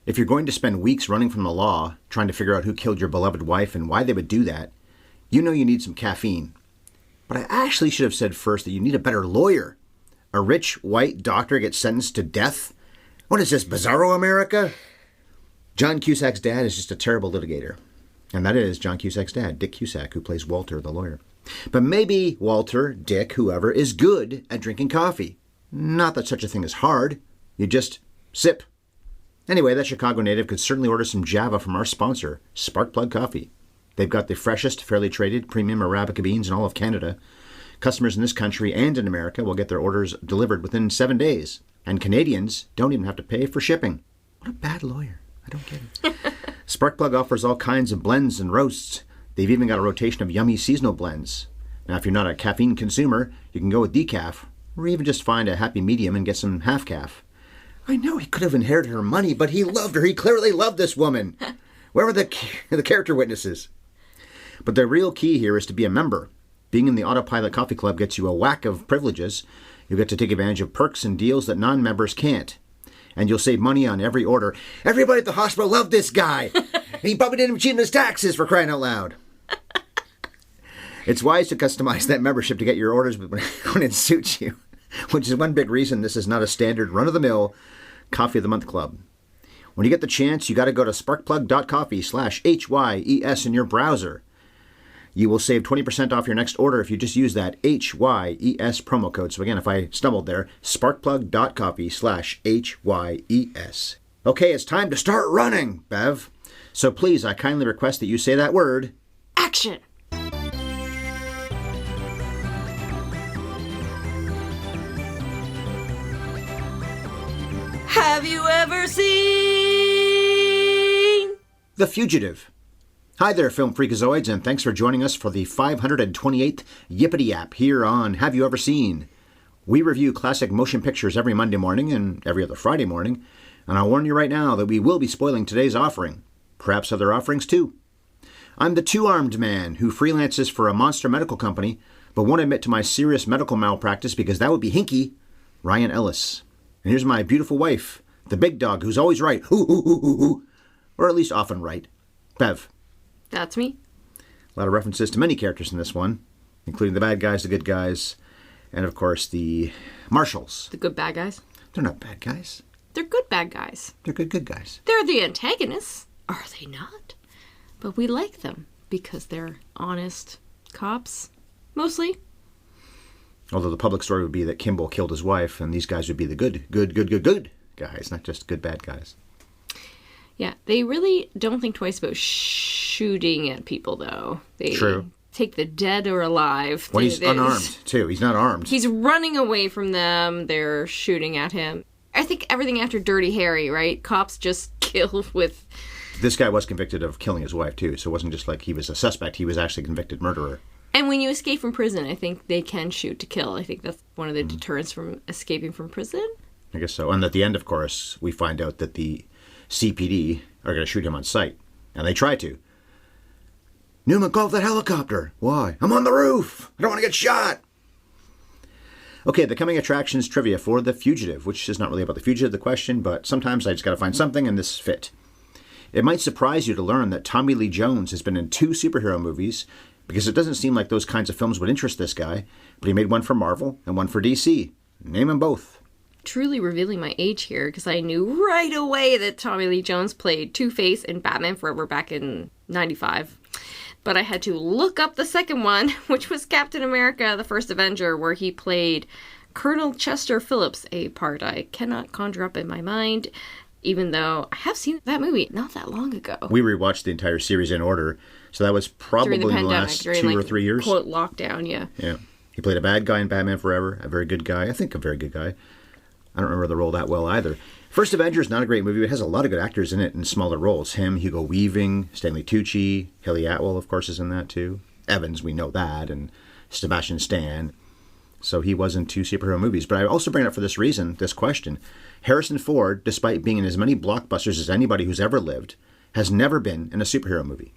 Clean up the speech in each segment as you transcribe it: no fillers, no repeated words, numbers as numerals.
If you're going to spend weeks running from the law, trying to figure out who killed your beloved wife and why they would do that, you know you need some caffeine. But I actually should have said first that you need a better lawyer. A rich, white doctor gets sentenced to death? What is this, Bizarro America? John Cusack's dad is just a terrible litigator. And that is John Cusack's dad, Dick Cusack, who plays Walter, the lawyer. But maybe Walter, Dick, whoever, is good at drinking coffee. Not that such a thing is hard. You just sip. Anyway, that Chicago native could certainly order some Java from our sponsor, Sparkplug Coffee. They've got the freshest, fairly traded, premium Arabica beans in all of Canada. Customers in this country and in America will get their orders delivered within 7 days. And Canadians don't even have to pay for shipping. What a bad lawyer. I don't get it. Sparkplug offers all kinds of blends and roasts. They've even got a rotation of yummy seasonal blends. Now, if you're not a caffeine consumer, you can go with decaf, or even just find a happy medium and get some half-calf. I know he could have inherited her money, but he loved her. He clearly loved this woman. Where were the character witnesses? But the real key here is to be a member. Being in the Autopilot Coffee Club gets you a whack of privileges. You get to take advantage of perks and deals that non-members can't. And you'll save money on every order. Everybody at the hospital loved this guy. He probably didn't cheat his taxes, for crying out loud. It's wise to customize that membership to get your orders when it suits you, which is one big reason this is not a standard run-of-the-mill Coffee of the Month club. When you get the chance, you got to go to sparkplug.coffee/HYES in your browser. You will save 20% off your next order if you just use that HYES promo code. So again, if I stumbled there, sparkplug.coffee/HYES. Okay, it's time to start running, Bev. So please, I kindly request that you say that word. Action! Have you ever seen The Fugitive? Hi there, film freakazoids, and thanks for joining us for the 528th Yippity Yap here on Have You Ever Seen? We review classic motion pictures every Monday morning and every other Friday morning, and I'll warn you right now that we will be spoiling today's offering. Perhaps other offerings too. I'm the two-armed man who freelances for a monster medical company, but won't admit to my serious medical malpractice because that would be hinky, Ryan Ellis. And here's my beautiful wife, the big dog who's always right, or at least often right, Bev. That's me. A lot of references to many characters in this one, including the bad guys, the good guys, and of course the marshals. The good bad guys? They're not bad guys. They're good bad guys. They're good guys. They're the antagonists. Are they not? But we like them because they're honest cops, mostly. Although the public story would be that Kimball killed his wife, and these guys would be the good guys, not just good bad guys. Yeah, they really don't think twice about shooting at people, though. They True. Take the dead or alive. Well, he's unarmed, too. He's not armed. He's running away from them. They're shooting at him. I think everything after Dirty Harry, right? Cops just kill with... This guy was convicted of killing his wife, too, so it wasn't just like he was a suspect. He was actually a convicted murderer. And when you escape from prison, I think they can shoot to kill. I think that's one of the deterrents from escaping from prison. I guess so. And at the end, of course, we find out that the CPD are going to shoot him on sight. And they try to. Newman, call that helicopter. Why? I'm on the roof. I don't want to get shot. Okay, the coming attractions trivia for The Fugitive, which is not really about The Fugitive, the question, but sometimes I just got to find something, and this fit. It might surprise you to learn that Tommy Lee Jones has been in 2 superhero movies, because it doesn't seem like those kinds of films would interest this guy, but he made one for Marvel and one for DC. Name them both. Truly revealing my age here, because I knew right away that Tommy Lee Jones played Two-Face in Batman Forever back in 95. But I had to look up the second one, which was Captain America, the First Avenger, where he played Colonel Chester Phillips, a part I cannot conjure up in my mind, even though I have seen that movie not that long ago. We rewatched the entire series in order, so that was probably the pandemic, the last 2 or 3 years. Quote, lockdown, yeah. Yeah. He played a bad guy in Batman Forever, a very good guy. I think a very good guy. I don't remember the role that well either. First Avenger is not a great movie. It has a lot of good actors in it in smaller roles. Him, Hugo Weaving, Stanley Tucci, Haley Atwell, of course, is in that too. Evans, we know that, and Sebastian Stan. So he was in 2 superhero movies. But I also bring it up for this reason, this question. Harrison Ford, despite being in as many blockbusters as anybody who's ever lived, has never been in a superhero movie.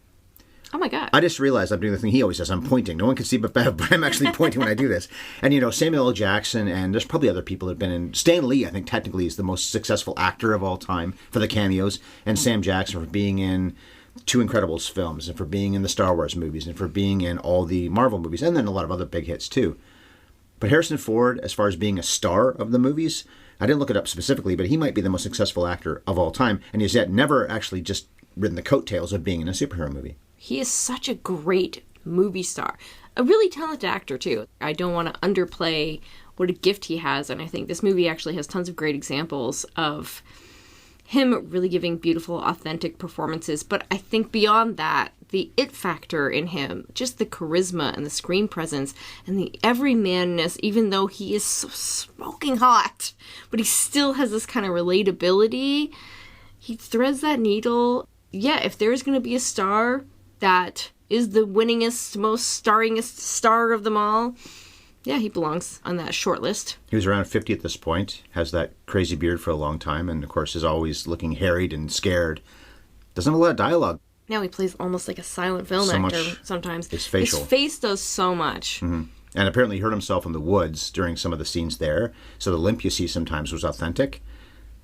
Oh my God. I just realized I'm doing the thing he always does. I'm pointing. No one can see but Bev, but I'm actually pointing when I do this. And, Samuel L. Jackson, and there's probably other people that have been in. Stan Lee, I think, technically is the most successful actor of all time for the cameos. And Sam Jackson for being in two Incredibles films, and for being in the Star Wars movies, and for being in all the Marvel movies, and then a lot of other big hits, too. But Harrison Ford, as far as being a star of the movies, I didn't look it up specifically, but he might be the most successful actor of all time. And he's yet never actually just ridden the coattails of being in a superhero movie. He is such a great movie star. A really talented actor, too. I don't want to underplay what a gift he has, and I think this movie actually has tons of great examples of him really giving beautiful, authentic performances. But I think beyond that, the it factor in him, just the charisma and the screen presence and the everymanness, even though he is so smoking hot, but he still has this kind of relatability. He threads that needle. Yeah, if there's going to be a star that is the winningest, most starringest star of them all, yeah, he belongs on that short list. He was around 50 at this point, has that crazy beard for a long time, and of course is always looking harried and scared. Doesn't have a lot of dialogue. Now he plays almost like a silent film actor sometimes. His facial. His face does so much. Mm-hmm. And apparently he hurt himself in the woods during some of the scenes there, so the limp you see sometimes was authentic.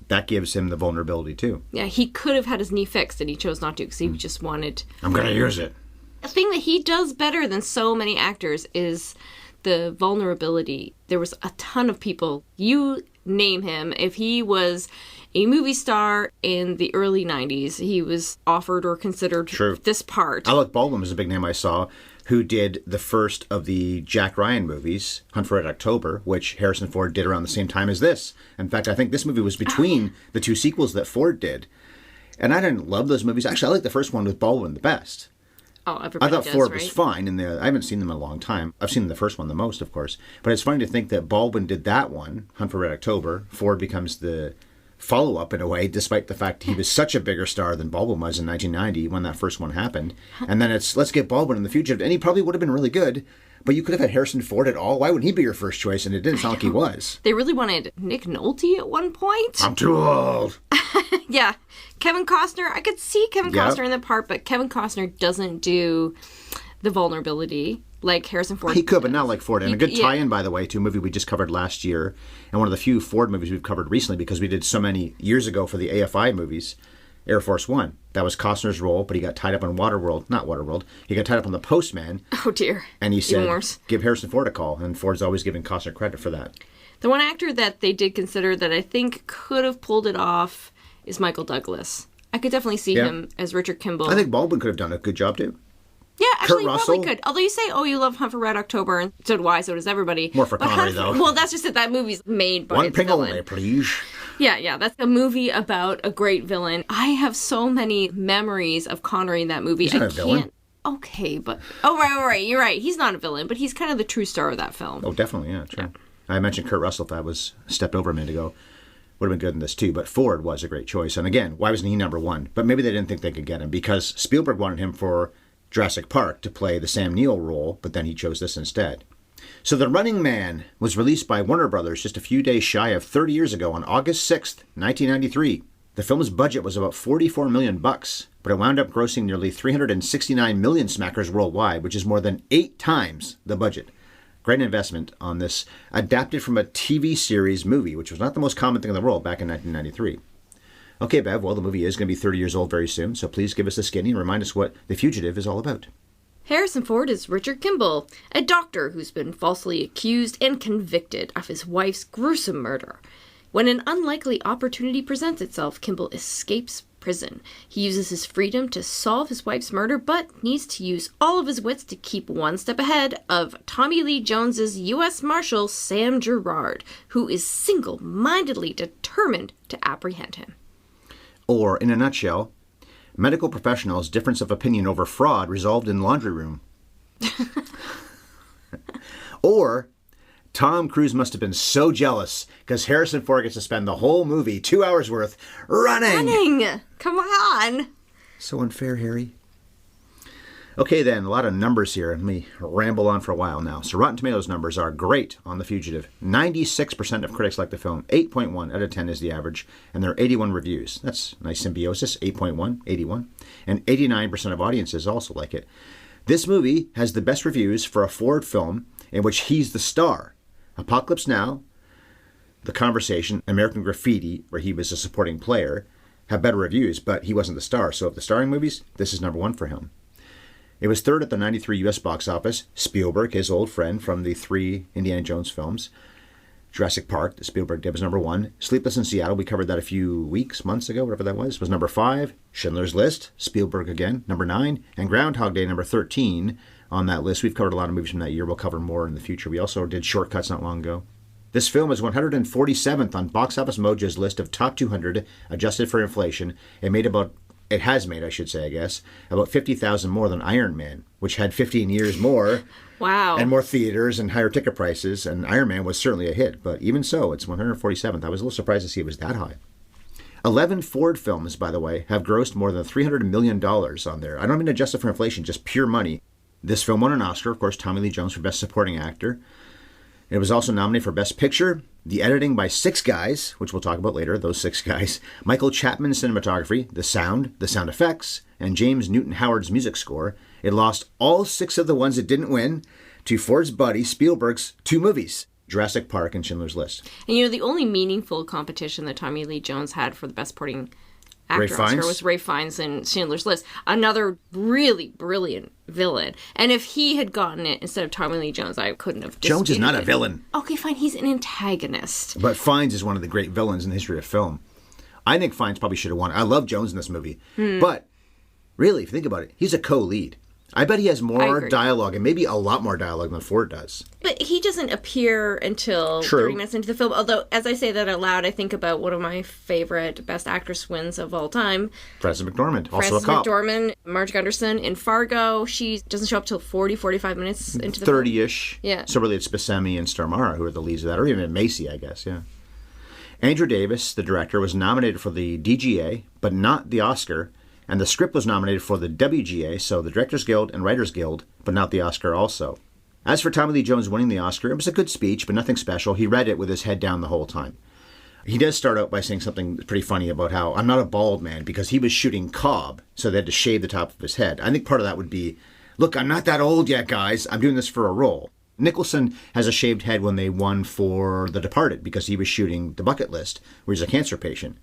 That gives him the vulnerability, too. Yeah, he could have had his knee fixed, and he chose not to because he just wanted... I'm going to use it. A thing that he does better than so many actors is the vulnerability. There was a ton of people. You name him. If he was a movie star in the early 90s, he was offered or considered this part. Alec Baldwin was a big name I saw, who did the first of the Jack Ryan movies, Hunt for Red October, which Harrison Ford did around the same time as this. In fact, I think this movie was between the two sequels that Ford did. And I didn't love those movies. Actually, I like the first one with Baldwin the best. Oh, everybody I thought does, Ford right? was fine, and I haven't seen them in a long time. I've seen the first one the most, of course. But it's funny to think that Baldwin did that one, Hunt for Red October. Ford becomes the follow-up in a way, despite the fact he was such a bigger star than Baldwin was in 1990 when that first one happened. And then it's, let's get Baldwin in the Fugitive. And he probably would have been really good, but you could have had Harrison Ford at all. Why wouldn't he be your first choice? And it didn't sound like he was. They really wanted Nick Nolte at one point. I'm too old. Yeah. Kevin Costner, I could see Kevin Costner in the part, but Kevin Costner doesn't do the vulnerability like Harrison Ford He could, does. but not like Ford. And a good tie-in, by the way, to a movie we just covered last year, and one of the few Ford movies we've covered recently because we did so many years ago for the AFI movies, Air Force One. That was Costner's role, but he got tied up on Waterworld. He got tied up on The Postman. Oh, dear. And he said, give Harrison Ford a call. And Ford's always giving Costner credit for that. The one actor that they did consider that I think could have pulled it off is Michael Douglas. I could definitely see him as Richard Kimball. I think Baldwin could have done a good job, too. Yeah, actually, Kurt probably Russell. could. Although you say, oh, you love Hunt for Red October, and so do I, so does everybody. More for Connery, though. Well, that's just that movie's made by One its ping villain. only, please. Yeah, that's a movie about a great villain. I have so many memories of Connery in that movie. He's not a villain. Okay, but... Oh, right, you're right. He's not a villain, but he's kind of the true star of that film. Oh, definitely, yeah, true. Yeah. I mentioned Kurt Russell if I was stepped over a minute ago. Would have been good in this, too. But Ford was a great choice. And again, why wasn't he number one? But maybe they didn't think they could get him because Spielberg wanted him for Jurassic Park to play the Sam Neill role, but then he chose this instead. So The Running Man was released by Warner Brothers just a few days shy of 30 years ago on August 6th, 1993. The film's budget was about $44 million, but it wound up grossing nearly 369 million smackers worldwide, which is more than 8 times the budget. Great investment on this adapted from a TV series movie, which was not the most common thing in the world back in 1993. Okay, Bev, well, the movie is going to be 30 years old very soon, so please give us the skinny and remind us what The Fugitive is all about. Harrison Ford is Richard Kimball, a doctor who's been falsely accused and convicted of his wife's gruesome murder. When an unlikely opportunity presents itself, Kimball escapes prison. He uses his freedom to solve his wife's murder, but needs to use all of his wits to keep one step ahead of Tommy Lee Jones's U.S. Marshal Sam Gerard, who is single-mindedly determined to apprehend him. Or, in a nutshell, medical professionals' difference of opinion over fraud resolved in laundry room. Or, Tom Cruise must have been so jealous because Harrison Ford gets to spend the whole movie, 2 hours worth, running. Come on! So unfair, Harry. Okay, then, a lot of numbers here. Let me ramble on for a while now. So Rotten Tomatoes numbers are great on The Fugitive. 96% of critics like the film. 8.1 out of 10 is the average. And there are 81 reviews. That's nice symbiosis. 8.1, 81. And 89% of audiences also like it. This movie has the best reviews for a Ford film in which he's the star. Apocalypse Now, The Conversation, American Graffiti, where he was a supporting player, have better reviews, but he wasn't the star. So of the starring movies, this is number one for him. It was third at the 93 U.S. box office. Spielberg, his old friend from the 3 Indiana Jones films. Jurassic Park, that Spielberg did, was number one. Sleepless in Seattle, we covered that a few months ago, whatever that was number 5. Schindler's List, Spielberg again, number 9. And Groundhog Day, number 13 on that list. We've covered a lot of movies from that year. We'll cover more in the future. We also did Shortcuts not long ago. This film is 147th on Box Office Mojo's list of top 200 adjusted for inflation. It has made, I should say, I guess, about 50,000 more than Iron Man, which had 15 years more. Wow. And more theaters and higher ticket prices. And Iron Man was certainly a hit. But even so, it's 147th. I was a little surprised to see it was that high. 11 Ford films, by the way, have grossed more than $300 million on there. I don't mean adjusted for inflation, just pure money. This film won an Oscar, of course, Tommy Lee Jones for Best Supporting Actor. It was also nominated for Best Picture, the editing by 6 guys, which we'll talk about later, those 6 guys, Michael Chapman's cinematography, the sound effects, and James Newton Howard's music score. It lost all 6 of the ones it didn't win to Ford's buddy Spielberg's 2 movies, Jurassic Park and Schindler's List. And the only meaningful competition that Tommy Lee Jones had for the Best Supporting Actor Oscar was Ralph Fiennes in Schindler's List. Another really brilliant villain. And if he had gotten it instead of Tommy Lee Jones, I couldn't have disputed Jones is not a villain. Okay, fine. He's an antagonist. But Fiennes is one of the great villains in the history of film. I think Fiennes probably should have won. I love Jones in this movie. But really, if you think about it, he's a co-lead. I bet he has more dialogue, and maybe a lot more dialogue than Ford does. But he doesn't appear until 30 minutes into the film. Although, as I say that out loud, I think about one of my favorite Best Actress wins of all time. Frances McDormand, also a cop. Frances McDormand, Marge Gunderson in Fargo. She doesn't show up till 45 minutes into the 30-ish. film. Yeah. So really it's Buscemi and Starmara who are the leads of that, or even Macy, I guess, yeah. Andrew Davis, the director, was nominated for the DGA, but not the Oscar. And the script was nominated for the WGA, so the Directors Guild and Writers Guild, but not the Oscar also. As for Tommy Lee Jones winning the Oscar, it was a good speech, but nothing special. He read it with his head down the whole time. He does start out by saying something pretty funny about how I'm not a bald man, because he was shooting Cobb, so they had to shave the top of his head. I think part of that would be, look, I'm not that old yet, guys. I'm doing this for a role. Nicholson has a shaved head when they won for The Departed, because he was shooting The Bucket List, where he's a cancer patient.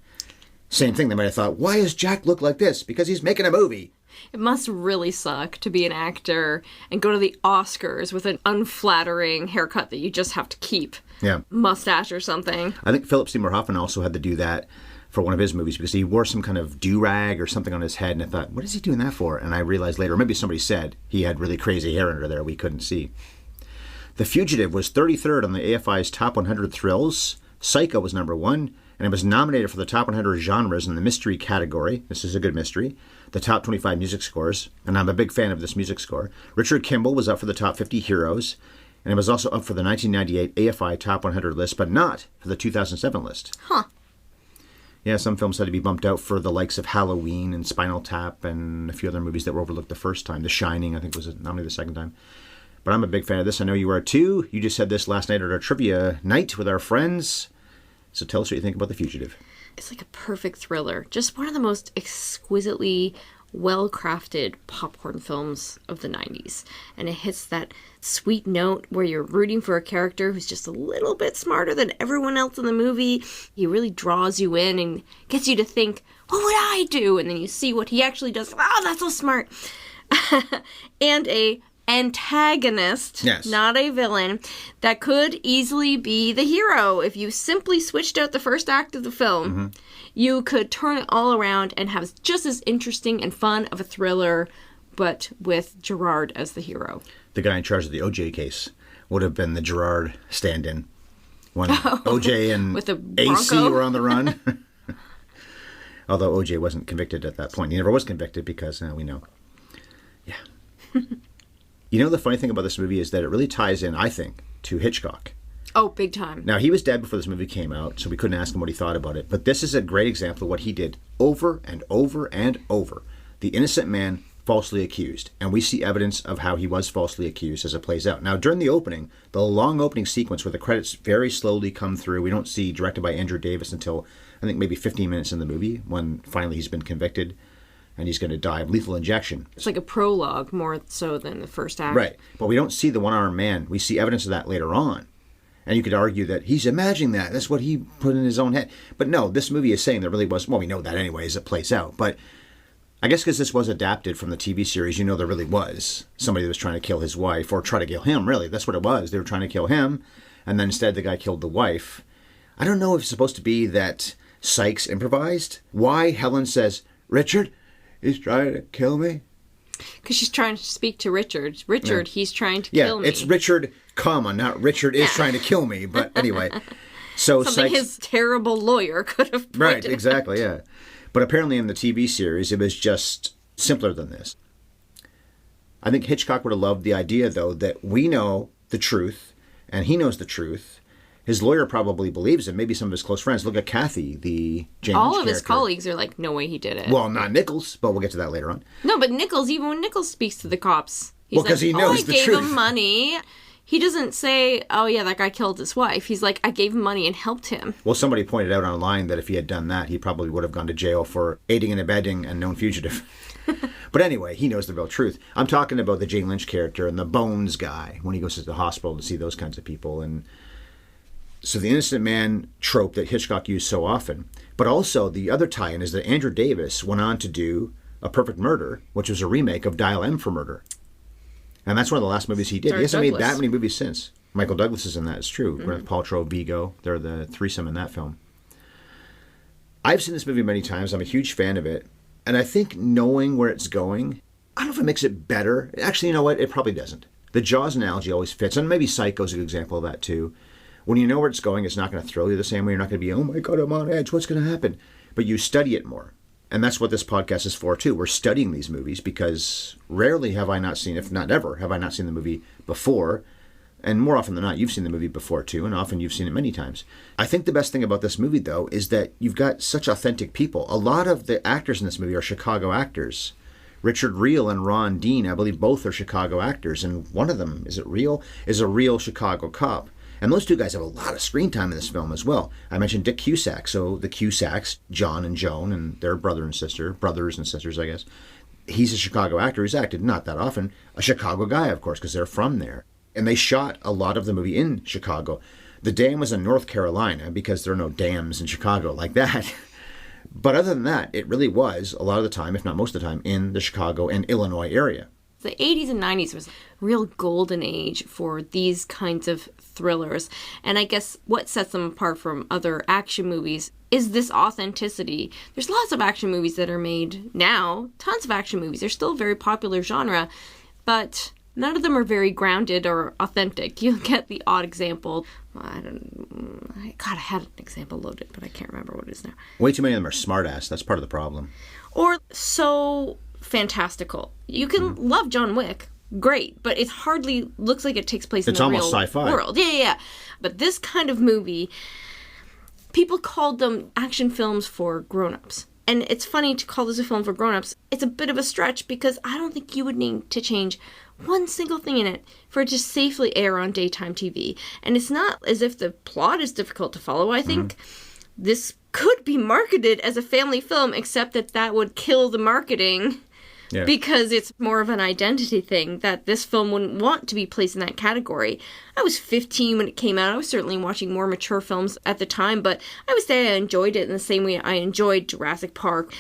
Same thing, they might have thought, why does Jack look like this? Because he's making a movie. It must really suck to be an actor and go to the Oscars with an unflattering haircut that you just have to keep. Yeah. Mustache or something. I think Philip Seymour Hoffman also had to do that for one of his movies because he wore some kind of do-rag or something on his head, and I thought, what is he doing that for? And I realized later, or maybe somebody said he had really crazy hair under there we couldn't see. The Fugitive was 33rd on the AFI's Top 100 Thrills. Psycho was number 1. And it was nominated for the top 100 genres in the mystery category. This is a good mystery. The top 25 music scores. And I'm a big fan of this music score. Richard Kimball was up for the top 50 heroes. And it was also up for the 1998 AFI Top 100 list, but not for the 2007 list. Huh. Yeah, some films had to be bumped out for the likes of Halloween and Spinal Tap and a few other movies that were overlooked the first time. The Shining, I think, was nominated the second time. But I'm a big fan of this. I know you are too. You just said this last night at our trivia night with our friends. So tell us what you think about The Fugitive. It's like a perfect thriller. Just one of the most exquisitely well-crafted popcorn films of the 90s. And it hits that sweet note where you're rooting for a character who's just a little bit smarter than everyone else in the movie. He really draws you in and gets you to think, what would I do? And then you see what he actually does. Oh, that's so smart. And a antagonist, yes, not a villain, that could easily be the hero. If you simply switched out the first act of the film, you could turn it all around and have just as interesting and fun of a thriller, but with Gerard as the hero. The guy in charge of the OJ case would have been the Gerard stand-in when OJ and with the AC Bronco were on the run. Although OJ wasn't convicted at that point. He never was convicted because, we know. Yeah. You know, the funny thing about this movie is that it really ties in, I think, to Hitchcock. Oh, big time. Now, he was dead before this movie came out, so we couldn't ask him what he thought about it. But this is a great example of what he did over and over and over. The innocent man falsely accused. And we see evidence of how he was falsely accused as it plays out. Now, during the opening, the long opening sequence where the credits very slowly come through, we don't see directed by Andrew Davis until, I think, maybe 15 minutes in the movie, when finally he's been convicted and he's going to die of lethal injection. It's like a prologue more so than the first act. Right. But we don't see the one-armed man. We see evidence of that later on. And you could argue that he's imagining that. That's what he put in his own head. But no, this movie is saying there really was, well, we know that anyway as it plays out. But I guess because this was adapted from the TV series, you know there really was somebody that was trying to kill his wife, or try to kill him, really. That's what it was. They were trying to kill him, and then instead the guy killed the wife. I don't know if it's supposed to be that Sykes improvised. Why Helen says, Richard, he's trying to kill me? Because she's trying to speak to Richard. Richard, he's trying to kill me. Yeah, it's Richard, comma, not Richard is trying to kill me. But anyway, so something Sykes, his terrible lawyer could have pointed right, out. exactly, yeah. But apparently in the TV series, it was just simpler than this. I think Hitchcock would have loved the idea, though, that we know the truth, and he knows the truth. His lawyer probably believes it. Maybe some of his close friends. Look at Kathy, the Jane All Lynch of his character. colleagues are like, no way he did it. Well, not Nichols, but we'll get to that later on. No, but Nichols, even when Nichols speaks to the cops, he's Well, 'cause he knows I the gave truth. him money. He doesn't say, oh yeah, that guy killed his wife. He's like, I gave him money and helped him. Well, somebody pointed out online that if he had done that, he probably would have gone to jail for aiding and abetting a known fugitive. But anyway, he knows the real truth. I'm talking about the Jane Lynch character and the Bones guy when he goes to the hospital to see those kinds of people. And so the innocent man trope that Hitchcock used so often. But also the other tie-in is that Andrew Davis went on to do A Perfect Murder, which was a remake of Dial M for Murder. And that's one of the last movies he did. He hasn't made that many movies since. Michael Douglas is in that, it's true. Gwyneth Paltrow, Vigo, they're the threesome in that film. I've seen this movie many times. I'm a huge fan of it. And I think knowing where it's going, I don't know if it makes it better. Actually, you know what? It probably doesn't. The Jaws analogy always fits. And maybe Psycho's a good example of that, too. When you know where it's going, it's not going to thrill you the same way. You're not going to be, oh my God, I'm on edge. What's going to happen? But you study it more. And that's what this podcast is for, too. We're studying these movies because rarely have I not seen, if not ever, have I not seen the movie before. And more often than not, you've seen the movie before, too. And often you've seen it many times. I think the best thing about this movie, though, is that you've got such authentic people. A lot of the actors in this movie are Chicago actors. Richard Reel and Ron Dean, I believe both are Chicago actors. And one of them, is it Reel? Is a real Chicago cop. And those two guys have a lot of screen time in this film as well. I mentioned Dick Cusack. So the Cusacks, John and Joan, and their brothers and sisters, I guess. He's a Chicago actor who's acted, not that often, a Chicago guy, of course, because they're from there. And they shot a lot of the movie in Chicago. The dam was in North Carolina because there are no dams in Chicago like that. But other than that, it really was, a lot of the time, if not most of the time, in the Chicago and Illinois area. The 80s and 90s was a real golden age for these kinds of thrillers. And I guess what sets them apart from other action movies is this authenticity. There's lots of action movies that are made now, tons of action movies. They're still a very popular genre, but none of them are very grounded or authentic. You'll get the odd example. I had an example loaded, but I can't remember what it is now. Way too many of them are smartass. That's part of the problem. Or so fantastical. You can love John Wick, great, but it hardly looks like it takes place in the real sci-fi world. Yeah. But this kind of movie, people called them action films for grown-ups. And it's funny to call this a film for grown-ups. It's a bit of a stretch because I don't think you would need to change one single thing in it for it to safely air on daytime TV. And it's not as if the plot is difficult to follow. I think this could be marketed as a family film, except that would kill the marketing. Yeah. Because it's more of an identity thing that this film wouldn't want to be placed in that category. I was 15 when it came out. I was certainly watching more mature films at the time, but I would say I enjoyed it in the same way I enjoyed Jurassic Park.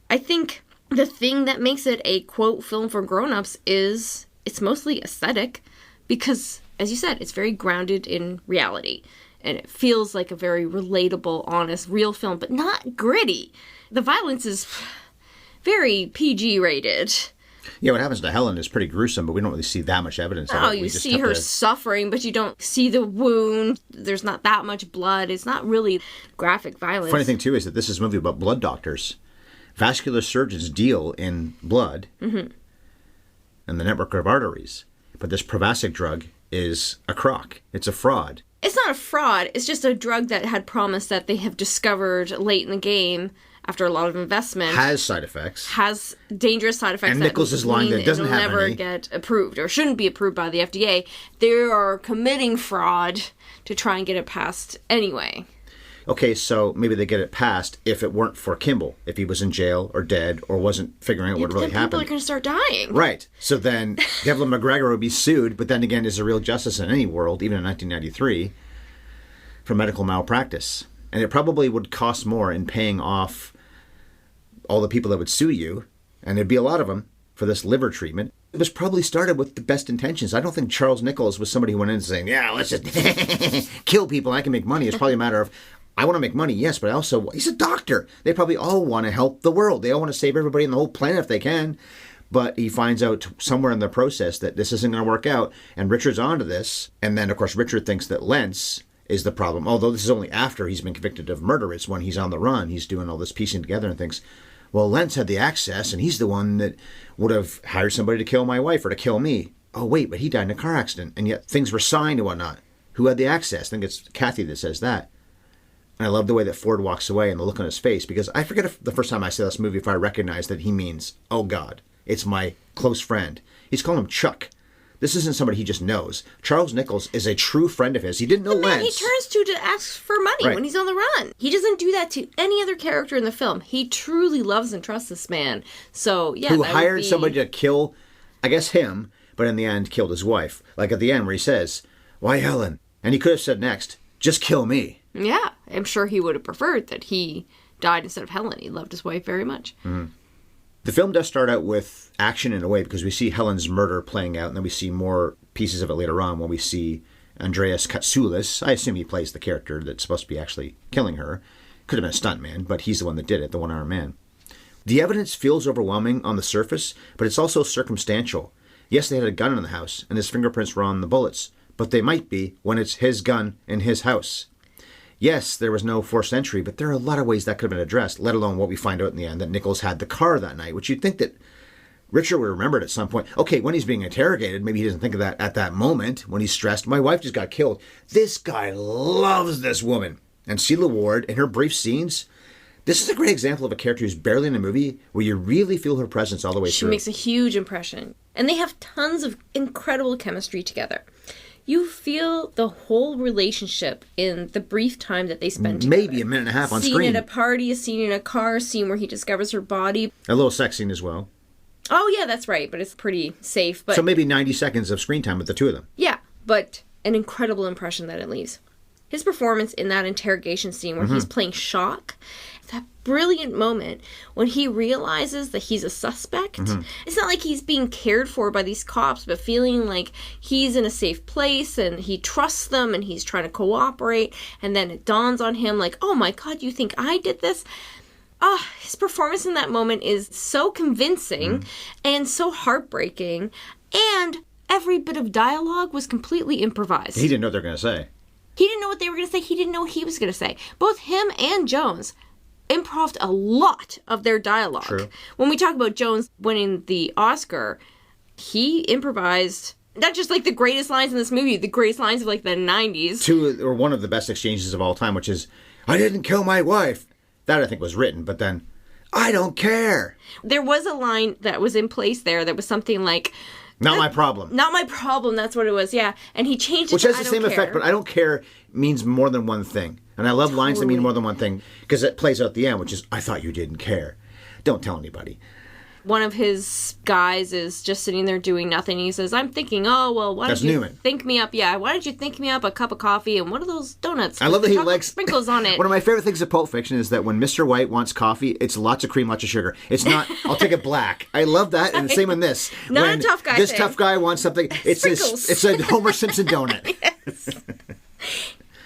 I think the thing that makes it a, quote, film for grown-ups is it's mostly aesthetic because, as you said, it's very grounded in reality. And it feels like a very relatable, honest, real film, but not gritty. The violence is very PG rated. Yeah, what happens to Helen is pretty gruesome, but we don't really see that much evidence of it. Oh, you see her suffering, but you don't see the wound. There's not that much blood. It's not really graphic violence. Funny thing, too, is that this is a movie about blood doctors. Vascular surgeons deal in blood and the network of arteries. But this Provasic drug is a crock. It's a fraud. It's not a fraud. It's just a drug that had promised that they have discovered late in the game after a lot of investment, Has side effects. has dangerous side effects. And Nichols' line that doesn't have never any. get approved or shouldn't be approved by the FDA. They are committing fraud to try and get it passed anyway. Okay, so maybe they get it passed if it weren't for Kimball, if he was in jail or dead or wasn't figuring out what really People happened. are going to start dying. Right. So then Devlin McGregor would be sued, but then again, is there real justice in any world, even in 1993, for medical malpractice? And it probably would cost more in paying off all the people that would sue you, and there'd be a lot of them, for this liver treatment. It was probably started with the best intentions. I don't think Charles Nichols was somebody who went in saying, yeah, let's just kill people, I can make money. It's probably a matter of, I want to make money, yes, but I also, he's a doctor. They probably all want to help the world. They all want to save everybody in the whole planet if they can. But he finds out somewhere in the process that this isn't going to work out, and Richard's onto this. And then, of course, Richard thinks that Lentz is the problem. Although this is only after he's been convicted of murder. It's when he's on the run. He's doing all this piecing together and thinks, well, Lentz had the access, and he's the one that would have hired somebody to kill my wife or to kill me. Oh, wait, but he died in a car accident, and yet things were signed and whatnot. Who had the access? I think it's Kathy that says that. And I love the way that Ford walks away and the look on his face, because I forget if the first time I saw this movie if I recognize that he means, oh God, it's my close friend. He's calling him Chuck. This isn't somebody he just knows. Charles Nichols is a true friend of his. He didn't know The man Lentz. he turns to ask for money Right. when he's on the run. He doesn't do that to any other character in the film. He truly loves and trusts this man. So, yeah, Who that hired would be... somebody to kill, I guess him, but in the end killed his wife. Like at the end where he says, why Helen? And he could have said next, just kill me. Yeah, I'm sure he would have preferred that he died instead of Helen. He loved his wife very much. The film does start out with action in a way, because we see Helen's murder playing out, and then we see more pieces of it later on when we see Andreas Katsoulis. I assume he plays the character that's supposed to be actually killing her. Could have been a stuntman, but he's the one that did it, the one-armed man. The evidence feels overwhelming on the surface, but it's also circumstantial. Yes, they had a gun in the house, and his fingerprints were on the bullets, but they might be when it's his gun in his house. Yes, there was no forced entry, but there are a lot of ways that could have been addressed, let alone what we find out in the end, that Nichols had the car that night, which you'd think that Richard would remember it at some point. Okay, when he's being interrogated, maybe he doesn't think of that at that moment, when he's stressed. My wife just got killed. This guy loves this woman. And Sheila Ward, in her brief scenes, this is a great example of a character who's barely in a movie where you really feel her presence all the way She through. makes a huge impression. And they have tons of incredible chemistry together. You feel the whole relationship in the brief time that they spend together. Maybe a minute and a half on scene screen. at a party, a scene in a car, a scene where he discovers her body. A little sex scene as well. Oh, yeah, that's right, but it's pretty safe. But So maybe 90 seconds of screen time with the two of them. yeah, but an incredible impression that it leaves. His performance in that interrogation scene where he's playing shock, that brilliant moment when he realizes that he's a suspect. It's not like he's being cared for by these cops, but feeling like he's in a safe place and he trusts them and he's trying to cooperate. And then it dawns on him like, oh my God, you think I did this? His performance in that moment is so convincing and so heartbreaking. And every bit of dialogue was completely improvised. He didn't know what they were going to say. He didn't know what they were going to say. He didn't know what he was going to say. Both him and Jones improv'd a lot of their dialogue. True. When we talk about Jones winning the Oscar, he improvised not just like the greatest lines in this movie, the greatest lines of like the 90s. Two, or one of the best exchanges of all time, which is, I didn't kill my wife. That I think was written, but then, I don't care. There was a line that was in place there that was something like, Not my problem. not my problem, that's what it was, yeah. And he changed it Which to has I the don't same effect, care. but I don't care means more than one thing. And I love lines that mean Totally. more than one thing, because it plays out at the end, which is, I thought you didn't care. Don't tell anybody. One of his guys is just sitting there doing nothing. He says, I'm thinking, oh, well, why That's don't you Newman. think me up? Yeah, why don't you think me up a cup of coffee and one of those donuts I love that with he chocolate likes sprinkles on it. One of my favorite things of Pulp Fiction is that when Mr. White wants coffee, it's lots of cream, lots of sugar. It's not, I'll take it black. I love that, and the same in this. Not a When tough guy This thing. tough guy wants something. It's Sprinkles. it's a Homer Simpson donut.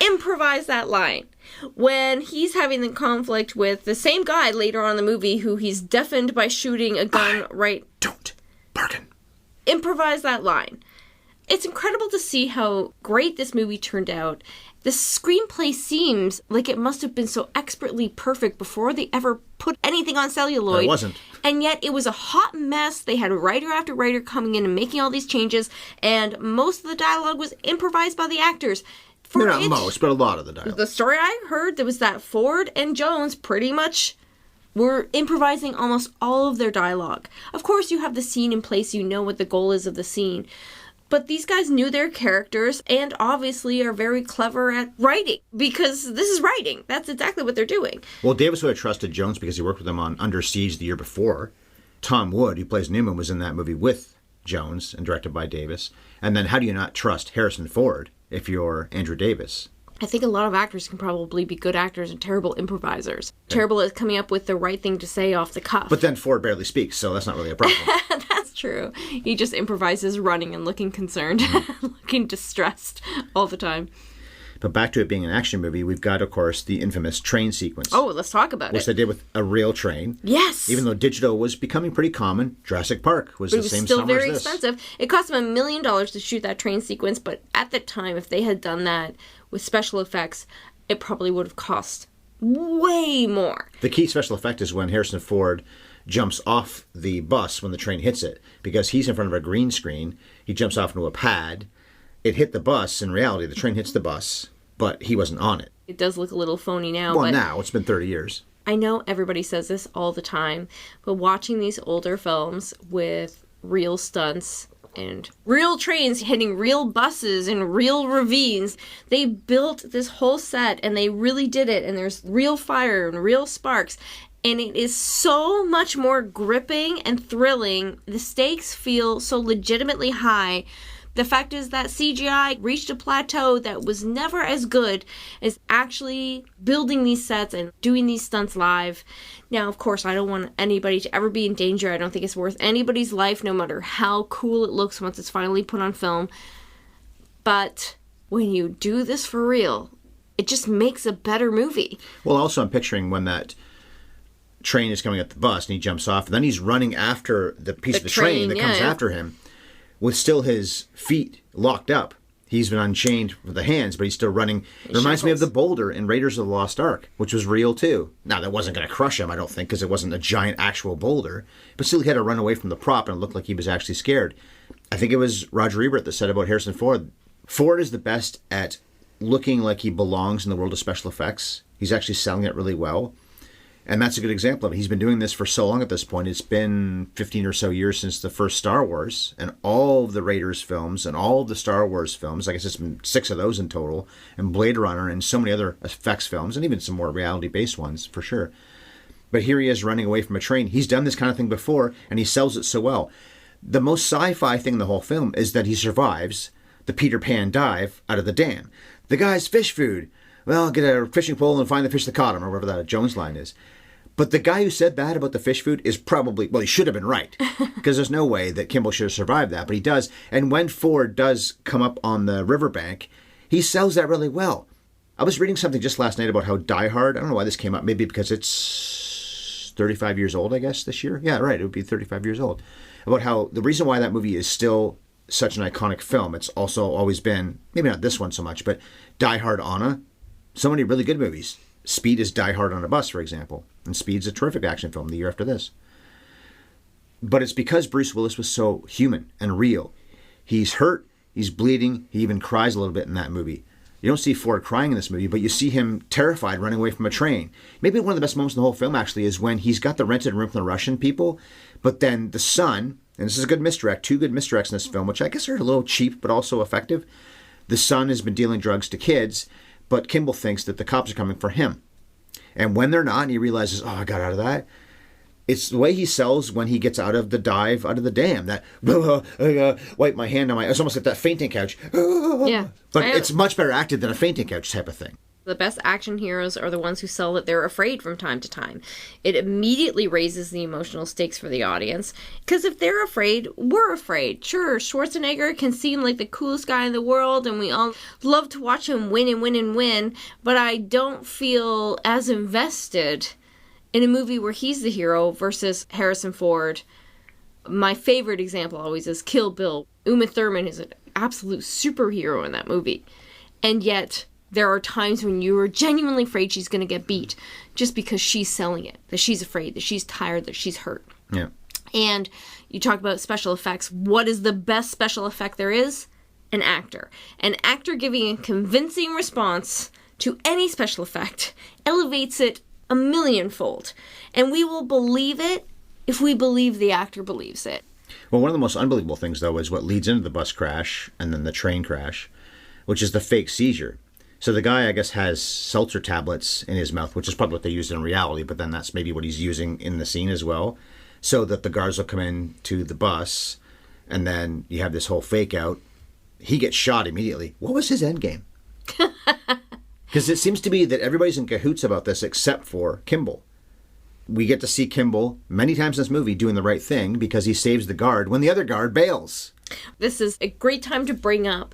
Improvise that line. When he's having the conflict with the same guy later on in the movie who he's deafened by shooting a gun right. Don't bargain. Improvise that line. It's incredible to see how great this movie turned out. The screenplay seems like it must have been so expertly perfect before they ever put anything on celluloid. It wasn't. And yet it was a hot mess. They had writer after writer coming in and making all these changes, and most of the dialogue was improvised by the actors. For Not it- most, but a lot of the dialogue. The story I heard, there was that Ford and Jones pretty much were improvising almost all of their dialogue. Of course, you have the scene in place, you know what the goal is of the scene. But these guys knew their characters and obviously are very clever at writing, because this is writing. That's exactly what they're doing. Well, Davis would have trusted Jones because he worked with him on Under Siege the year before. Tom Wood, who plays Newman, was in that movie with Jones and directed by Davis. And then how do you not trust Harrison Ford if you're Andrew Davis? I think a lot of actors can probably be good actors and terrible improvisers. Terrible at coming up with the right thing to say off the cuff. But then Ford barely speaks, so that's not really a problem. That's true. He just improvises running and looking concerned, looking distressed all the time. But back to it being an action movie, we've got, of course, the infamous train sequence. Oh, let's talk about which it. they did with a real train. Yes. Even though digital was becoming pretty common, Jurassic Park was the same summer as this. It was still very expensive. It cost them $1 million to shoot that train sequence, but at the time, if they had done that with special effects, it probably would have cost way more. The key special effect is when Harrison Ford jumps off the bus when the train hits it, because he's in front of a green screen. He jumps off into a pad. It hit the bus. In reality, the train hits the bus, but he wasn't on it. It does look a little phony now. Well, now. It's been 30 years. I know everybody says this all the time, but watching these older films with real stunts and real trains hitting real buses and real ravines, they built this whole set and they really did it, and there's real fire and real sparks. And it is so much more gripping and thrilling. The stakes feel so legitimately high. The fact is that CGI reached a plateau that was never as good as actually building these sets and doing these stunts live. Now, of course, I don't want anybody to ever be in danger. I don't think it's worth anybody's life, no matter how cool it looks once it's finally put on film. But when you do this for real, it just makes a better movie. Well, also, I'm picturing when that train is coming at the bus and he jumps off, and then he's running after the piece of the train that comes after him with still his feet locked up. He's been unchained with the hands, but he's still running. It reminds me of the boulder in Raiders of the Lost Ark, which was real too. Now, that wasn't going to crush him, I don't think, because it wasn't a giant actual boulder, but still he had to run away from the prop and it looked like he was actually scared. I think it was Roger Ebert that said about Harrison Ford, Ford is the best at looking like he belongs in the world of special effects. He's actually selling it really well. And that's a good example of it. He's been doing this for so long at this point. It's been 15 or so years since the first Star Wars, and all of the Raiders films and all of the Star Wars films. I guess it's been 6 of those in total, and Blade Runner and so many other effects films, and even some more reality-based ones for sure. But here he is running away from a train. He's done this kind of thing before, and he sells it so well. The most sci-fi thing in the whole film is that he survives the Peter Pan dive out of the dam. The guy's fish food. Well, get a fishing pole and find the fish that caught him, or whatever that Jones line is. But the guy who said that about the fish food is probably, well, he should have been right. Because there's no way that Kimball should have survived that, but he does. And when Ford does come up on the riverbank, he sells that really well. I was reading something just last night about how Die Hard, I don't know why this came up, maybe because it's 35 years old, I guess, this year. Yeah, right, it would be 35 years old. About how the reason why that movie is still such an iconic film, it's also always been, maybe not this one so much, but Die Hard, Anna, so many really good movies. Speed is Die Hard on a Bus, for example. And Speed's a terrific action film the year after this. But it's because Bruce Willis was so human and real. He's hurt, he's bleeding, he even cries a little bit in that movie. You don't see Ford crying in this movie, but you see him terrified running away from a train. Maybe one of the best moments in the whole film, actually, is when he's got the rented room from the Russian people, but then the son, and this is a good misdirect, 2 good misdirects in this film, which I guess are a little cheap but also effective. The son has been dealing drugs to kids, but Kimball thinks that the cops are coming for him. And when they're not, and he realizes, oh, I got out of that. It's the way he sells when he gets out of the dive, out of the dam. That, wipe my hand on my... It's almost like that fainting couch. Yeah. But it's much better acted than a fainting couch type of thing. The best action heroes are the ones who sell that they're afraid from time to time. It immediately raises the emotional stakes for the audience. Because if they're afraid, we're afraid. Sure, Schwarzenegger can seem like the coolest guy in the world, and we all love to watch him win and win and win, but I don't feel as invested in a movie where he's the hero versus Harrison Ford. My favorite example always is Kill Bill. Uma Thurman is an absolute superhero in that movie. And yet there are times when you are genuinely afraid she's going to get beat just because she's selling it, that she's afraid, that she's tired, that she's hurt. Yeah. And you talk about special effects. What is the best special effect there is? An actor. An actor giving a convincing response to any special effect elevates it a millionfold. And we will believe it if we believe the actor believes it. Well, one of the most unbelievable things, though, is what leads into the bus crash and then the train crash, which is the fake seizure. So the guy, I guess, has seltzer tablets in his mouth, which is probably what they used in reality, but then that's maybe what he's using in the scene as well, so that the guards will come in to the bus, and then you have this whole fake out. He gets shot immediately. What was his end game? Because it seems to be that everybody's in cahoots about this except for Kimball. We get to see Kimball many times in this movie doing the right thing because he saves the guard when the other guard bails. This is a great time to bring up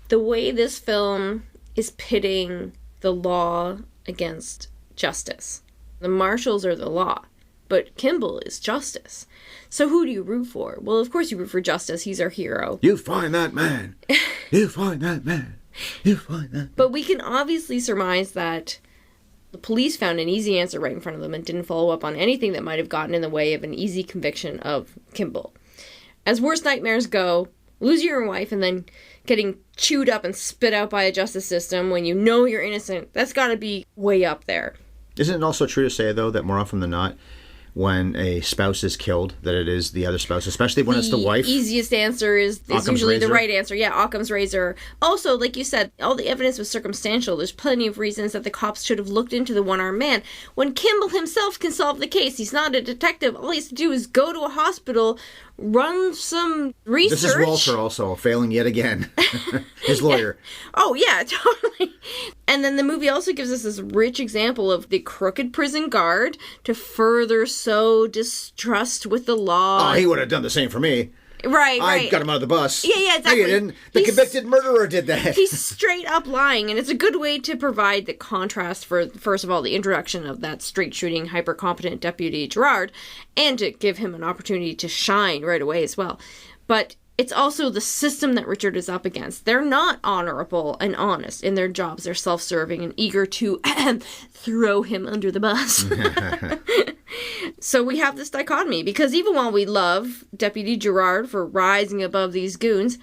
the way this film is pitting the law against justice. The marshals are the law, but Kimball is justice. So who do you root for? Well, of course you root for justice. He's our hero. You find that man. You find that man. You find that man. But we can obviously surmise that the police found an easy answer right in front of them and didn't follow up on anything that might have gotten in the way of an easy conviction of Kimball. As worst nightmares go, losing your wife and then getting chewed up and spit out by a justice system when you know you're innocent, that's got to be way up there. Isn't it also true to say, though, that more often than not, when a spouse is killed, that it is the other spouse, especially when it's the wife? The easiest answer is Occam's usually razor. the right answer. Yeah, Occam's razor. Also, like you said, all the evidence was circumstantial. There's plenty of reasons that the cops should have looked into the one-armed man. When Kimball himself can solve the case, he's not a detective. All he has to do is go to a hospital, run some research. This is Walter also failing yet again. His lawyer. Oh, yeah, totally. And then the movie also gives us this rich example of the crooked prison guard to further sow distrust with the law. Oh, he would have done the same for me. Right. I got him out of the bus. Yeah, exactly. No, you didn't. The convicted murderer did that. He's straight up lying, and it's a good way to provide the contrast for, first of all, the introduction of that straight-shooting, hyper-competent Deputy Gerard, and to give him an opportunity to shine right away as well. But it's also the system that Richard is up against. They're not honorable and honest in their jobs. They're self-serving and eager to throw him under the bus. So we have this dichotomy, because even while we love Deputy Gerard for rising above these goons,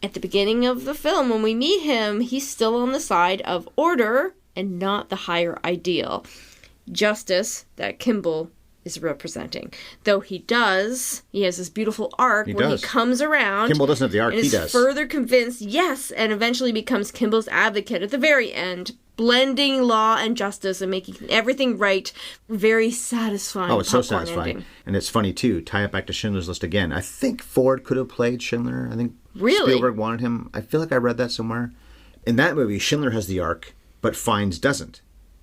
at the beginning of the film, when we meet him, he's still on the side of order and not the higher ideal. Justice that Kimball is representing. Though he has this beautiful arc where he comes around. Kimball doesn't have the arc, and he is does. further convinced, yes, and eventually becomes Kimball's advocate at the very end, blending law and justice and making everything right. Very satisfying. Oh, it's so popcorn satisfying. ending. And it's funny, too. Tie it back to Schindler's List again. I think Ford could have played Schindler. I think Really? Spielberg wanted him. I feel like I read that somewhere. In that movie, Schindler has the arc, but Fiennes doesn't.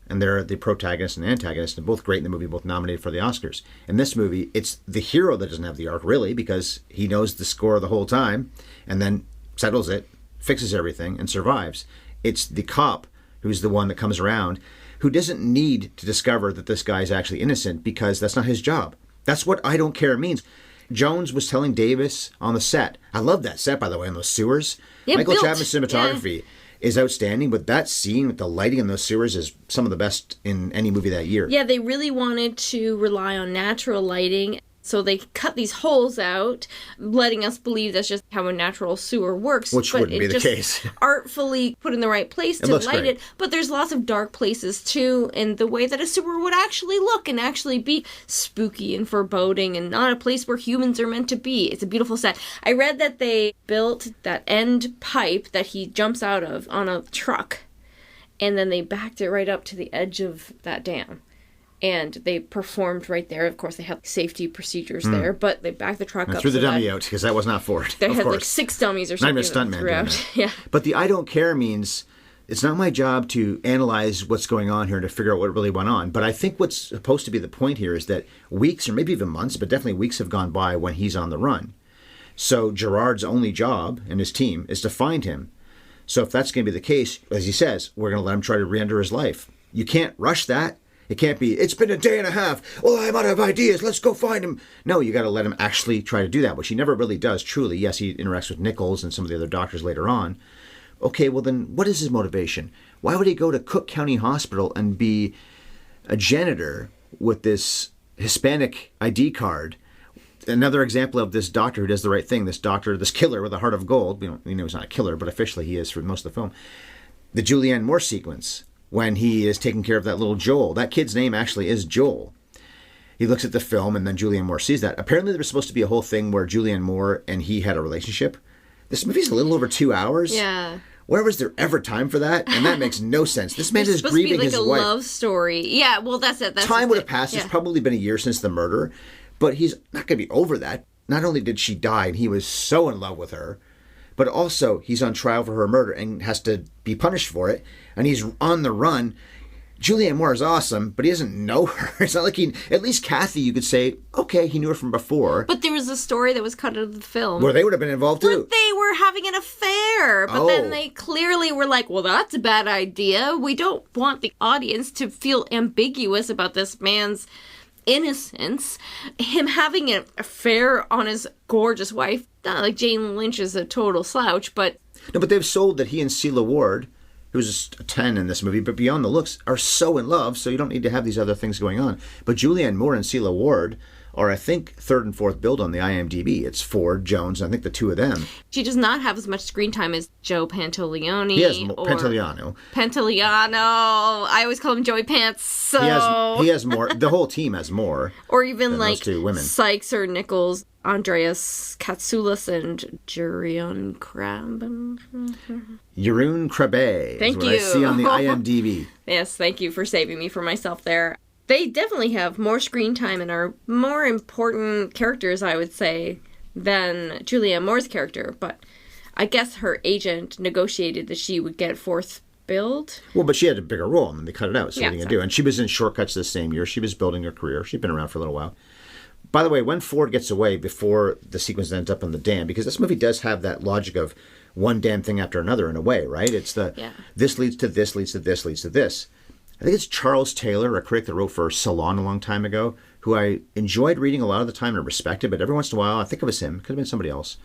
And they're the protagonist and antagonist, and both great in the movie, both nominated for the Oscars. In this movie, it's the hero that doesn't have the arc, really, because he knows the score the whole time, and then settles it, fixes everything, and survives. It's the cop who's the one that comes around, who doesn't need to discover that this guy's actually innocent, because that's not his job. That's what I don't care means. Jones was telling Davis on the set. I love that set, by the way, on those sewers. Yeah, Michael built. Chapman's cinematography is outstanding, but that scene with the lighting in those sewers is some of the best in any movie that year. Yeah, they really wanted to rely on natural lighting, so they cut these holes out, letting us believe that's just how a natural sewer works. Which but wouldn't be it the just case. artfully put in the right place to looks light great. it. But there's lots of dark places too, in the way that a sewer would actually look and actually be spooky and foreboding and not a place where humans are meant to be. It's a beautiful set. I read that they built that end pipe that he jumps out of on a truck, and then they backed it right up to the edge of that dam. And they performed right there. Of course, they had safety procedures there, but they backed the truck And up. threw the so dummy that out, because that was not Ford. They of had course. like 6 dummies or Not something. even a stuntman doing throughout. that. Yeah. But the I don't care means it's not my job to analyze what's going on here to figure out what really went on. But I think what's supposed to be the point here is that weeks, or maybe even months, but definitely weeks have gone by when he's on the run. So Gerard's only job and his team is to find him. So if that's going to be the case, as he says, we're going to let him try to re-enter his life. You can't rush that. It can't be, it's been a day and a half. Well, I'm out of ideas. Let's go find him. No, you got to let him actually try to do that, which he never really does, truly. Yes, he interacts with Nichols and some of the other doctors later on. Okay, well then, what is his motivation? Why would he go to Cook County Hospital and be a janitor with this Hispanic ID card? Another example of this doctor who does the right thing, this killer with a heart of gold. We know he's not a killer, but officially he is for most of the film. The Julianne Moore sequence. when he is taking care of that little Joel. That kid's name actually is Joel. He looks at the film, and then Julianne Moore sees that. Apparently, there was supposed to be a whole thing where Julianne Moore and he had a relationship. This movie's a little over 2 hours. Yeah. Where was there ever time for that? And that makes no sense. This man is grieving his wife. It's supposed to be like a love story. Yeah, well, that's it. Time would have passed. It's probably been a year since the murder, but he's not going to be over that. Not only did she die, and he was so in love with her, but also he's on trial for her murder and has to be punished for it, and he's on the run. Julianne Moore is awesome, but he doesn't know her. It's not like he... At least Kathy, you could say, okay, he knew her from before. But there was a story that was cut out of the film. Where they would have been involved, too. Where they were having an affair. But then they clearly were like, well, that's a bad idea. We don't want the audience to feel ambiguous about this man's innocence. Him having an affair on his gorgeous wife. Not like Jane Lynch is a total slouch, but... No, but they've sold that he and Celia Ward... who's a 10 in this movie, but beyond the looks, are so in love, so you don't need to have these other things going on. But Julianne Moore and Celia Ward are, I think, third and fourth billed on the IMDb. It's Ford, Jones, I think the two of them. She does not have as much screen time as Joe Pantoliano. Pantoliano. I always call him Joey Pants, so... He has more. The whole team has more. Or even like those two women. Sykes or Nichols, Andreas Katsoulis, and Jurion Krabbe. Jeroen Krabbe. Thank you. I see on the IMDb. Yes, thank you for saving me from myself there. They definitely have more screen time and are more important characters, I would say, than Julianne Moore's character. But I guess her agent negotiated that she would get fourth billed. Well, but she had a bigger role, and they cut it out. So yeah, what are you going to do? And she was in Shortcuts the same year. She was building her career. She'd been around for a little while. By the way, when Ford gets away before the sequence ends up on the dam, because this movie does have that logic of one damn thing after another in a way, right? It's this leads to this, leads to this, leads to this. I think it's Charles Taylor, a critic that wrote for Salon a long time ago, who I enjoyed reading a lot of the time and respected, but every once in a while, I think it was him, could have been somebody else,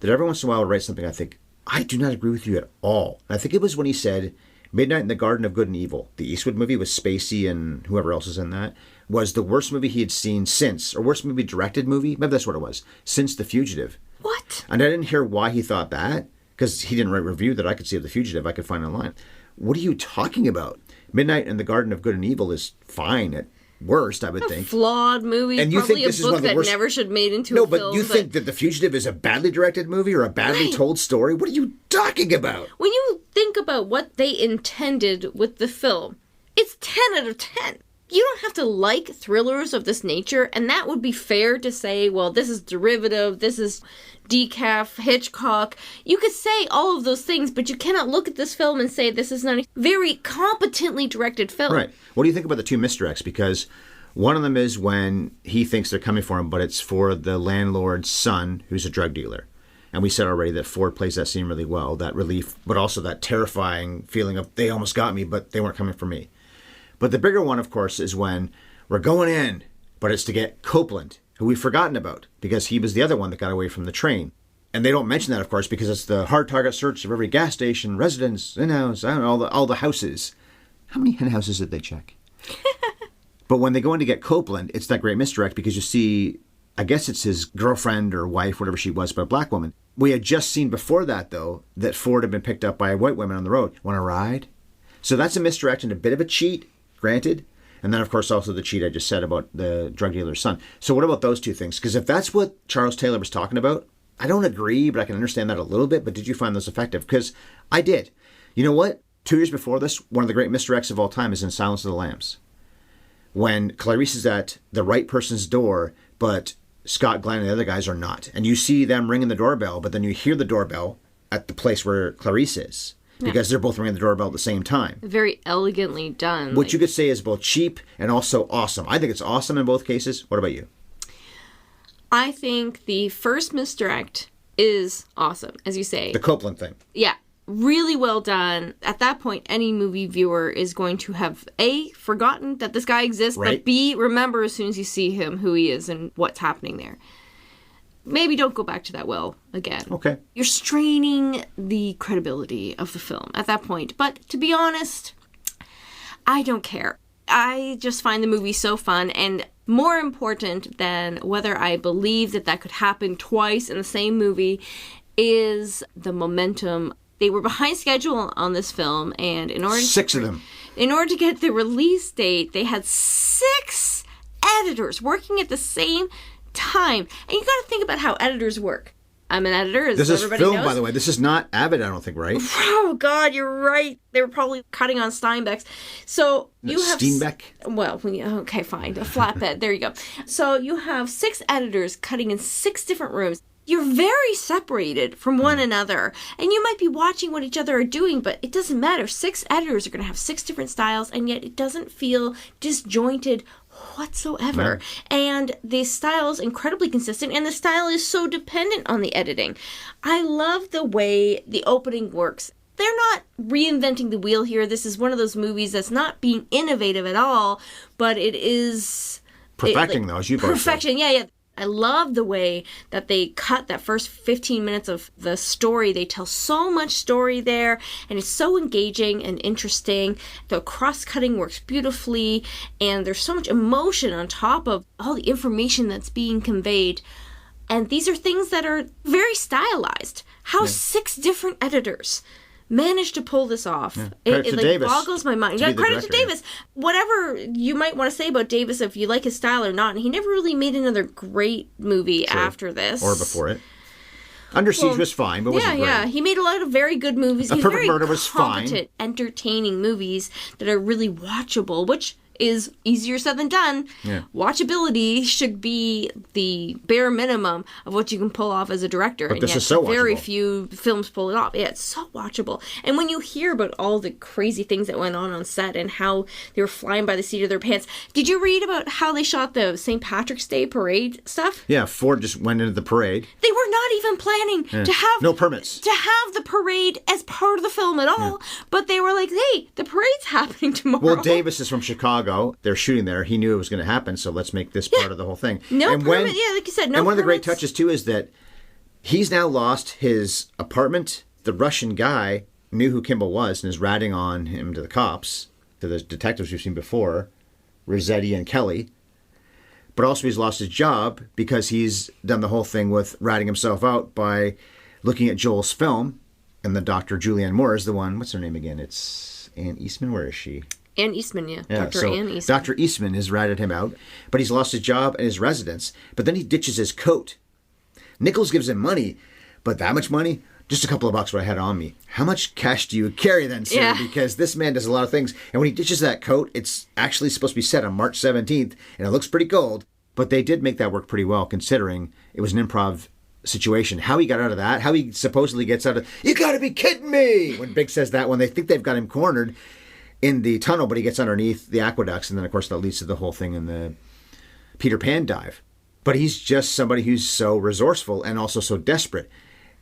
that every once in a while would write something I think, I do not agree with you at all. And I think it was when he said, Midnight in the Garden of Good and Evil, the Eastwood movie with Spacey and whoever else is in that, was the worst movie he had seen since, or worst movie directed movie, maybe that's what it was, since The Fugitive. What? And I didn't hear why he thought that, because he didn't write a review that I could see of The Fugitive I could find online. What are you talking about? Midnight in the Garden of Good and Evil is fine at worst, I would think. Flawed movie. And you probably think this a is one book of the that worst... never should made into a film. No, but you think that The Fugitive is a badly directed movie or a badly told story? What are you talking about? When you think about what they intended with the film, it's 10 out of 10. You don't have to like thrillers of this nature, and that would be fair to say, well, this is derivative, this is decaf, Hitchcock. You could say all of those things, but you cannot look at this film and say this is not a very competently directed film. Right. What do you think about the two misdirects? Because one of them is when he thinks they're coming for him, but it's for the landlord's son, who's a drug dealer. And we said already that Ford plays that scene really well, that relief, but also that terrifying feeling of they almost got me, but they weren't coming for me. But the bigger one, of course, is when we're going in, but it's to get Copeland, who we've forgotten about, because he was the other one that got away from the train. And they don't mention that, of course, because it's the hard target search of every gas station, residence, in-house, I don't know, all the houses. How many hen houses did they check? But when they go in to get Copeland, it's that great misdirect, because you see, I guess it's his girlfriend or wife, whatever she was, but a black woman. We had just seen before that, though, that Ford had been picked up by white women on the road. Want to ride? So that's a misdirect and a bit of a cheat. Granted. And then, of course, also the cheat I just said about the drug dealer's son. So what about those two things? Because if that's what Charles Taylor was talking about, I don't agree, but I can understand that a little bit. But did you find those effective? Because I did. You know what? 2 years before this, one of the great misdirects of all time is in Silence of the Lambs. When Clarice is at the right person's door, but Scott Glenn and the other guys are not. And you see them ringing the doorbell, but then you hear the doorbell at the place where Clarice is. Because they're both ringing the doorbell at the same time. Very elegantly done. Which you could say is both cheap and also awesome. I think it's awesome in both cases. What about you? I think the first misdirect is awesome, as you say. The Copeland thing. Yeah. Really well done. At that point, any movie viewer is going to have, A, forgotten that this guy exists, right. But B, remember as soon as you see him who he is and what's happening there. Maybe don't go back to that well again. Okay. You're straining the credibility of the film at that point. But to be honest, I don't care. I just find the movie so fun, and more important than whether I believe that that could happen twice in the same movie is the momentum They were behind schedule on this film, and in order Six of them. In order to get the release date, they had 6 editors working at the same time. And you got to think about how editors work. I'm an editor, as This is everybody film, knows. by the way. This is not Avid, I don't think, right? Oh, God, you're right. They were probably cutting on Steinbeck's. So you have... Steinbeck? Well, okay, fine. A flatbed. There you go. So you have 6 editors cutting in 6 different rooms. You're very separated from one another. And you might be watching what each other are doing, but it doesn't matter. 6 editors are going to have 6 different styles, and yet it doesn't feel disjointed whatsoever. And the style is incredibly consistent, and the style is so dependent on the editing. I love the way the opening works. They're not reinventing the wheel here. This is one of those movies that's not being innovative at all, but it is... Perfecting, though, as you both Perfection, yeah. I love the way that they cut that first 15 minutes of the story. They tell so much story there, and it's so engaging and interesting. The cross-cutting works beautifully, and there's so much emotion on top of all the information that's being conveyed. And these are things that are very stylized. How 6 different editors managed to pull this off. Credit to Davis. Boggles my mind. To be the Credit to director, Davis. Whatever you might want to say about Davis, if you like his style or not, and he never really made another great movie after this. Or before it. Under Siege was fine, but wasn't great. Yeah. He made a lot of very good movies. A Perfect Murder was competent, entertaining movies that are really watchable, which is easier said than done. Yeah. Watchability should be the bare minimum of what you can pull off as a director. But and this yet is so very watchable. few films pull it off. Yeah, it's so watchable. And when you hear about all the crazy things that went on set and how they were flying by the seat of their pants, did you read about how they shot the St. Patrick's Day parade stuff? Yeah, Ford just went into the parade. They were not even planning to have... No permits. To have the parade as part of the film at all. But they were like, hey, the parade's happening tomorrow. Well, Davis is from Chicago. They're shooting there. He knew it was going to happen, so let's make this part of the whole thing. No and permit. Yeah, like you said, no And one of the great permits. touches, too, is that he's now lost his apartment. The Russian guy knew who Kimball was and is ratting on him to the cops, to the detectives we've seen before, Rossetti and Kelly. But also he's lost his job because he's done the whole thing with ratting himself out by looking at Joel's film. And the Dr. Julianne Moore is the one. What's her name again? It's Ann Eastman. Where is she? Ann Eastman, yeah. Dr. So Ann Eastman. Dr. Eastman has ratted him out, but he's lost his job and his residence. But then he ditches his coat. Nichols gives him money, but that much money? Just a couple of bucks what I had on me. How much cash do you carry then, sir? Yeah. Because this man does a lot of things. And when he ditches that coat, it's actually supposed to be set on March 17th, and it looks pretty gold. But they did make that work pretty well, considering it was an improv situation. How he got out of that, how he supposedly gets out of... You gotta be kidding me! When Big says that, when they think they've got him cornered in the tunnel, but he gets underneath the aqueducts, and then, of course, that leads to the whole thing in the Peter Pan dive. But he's just somebody who's so resourceful and also so desperate.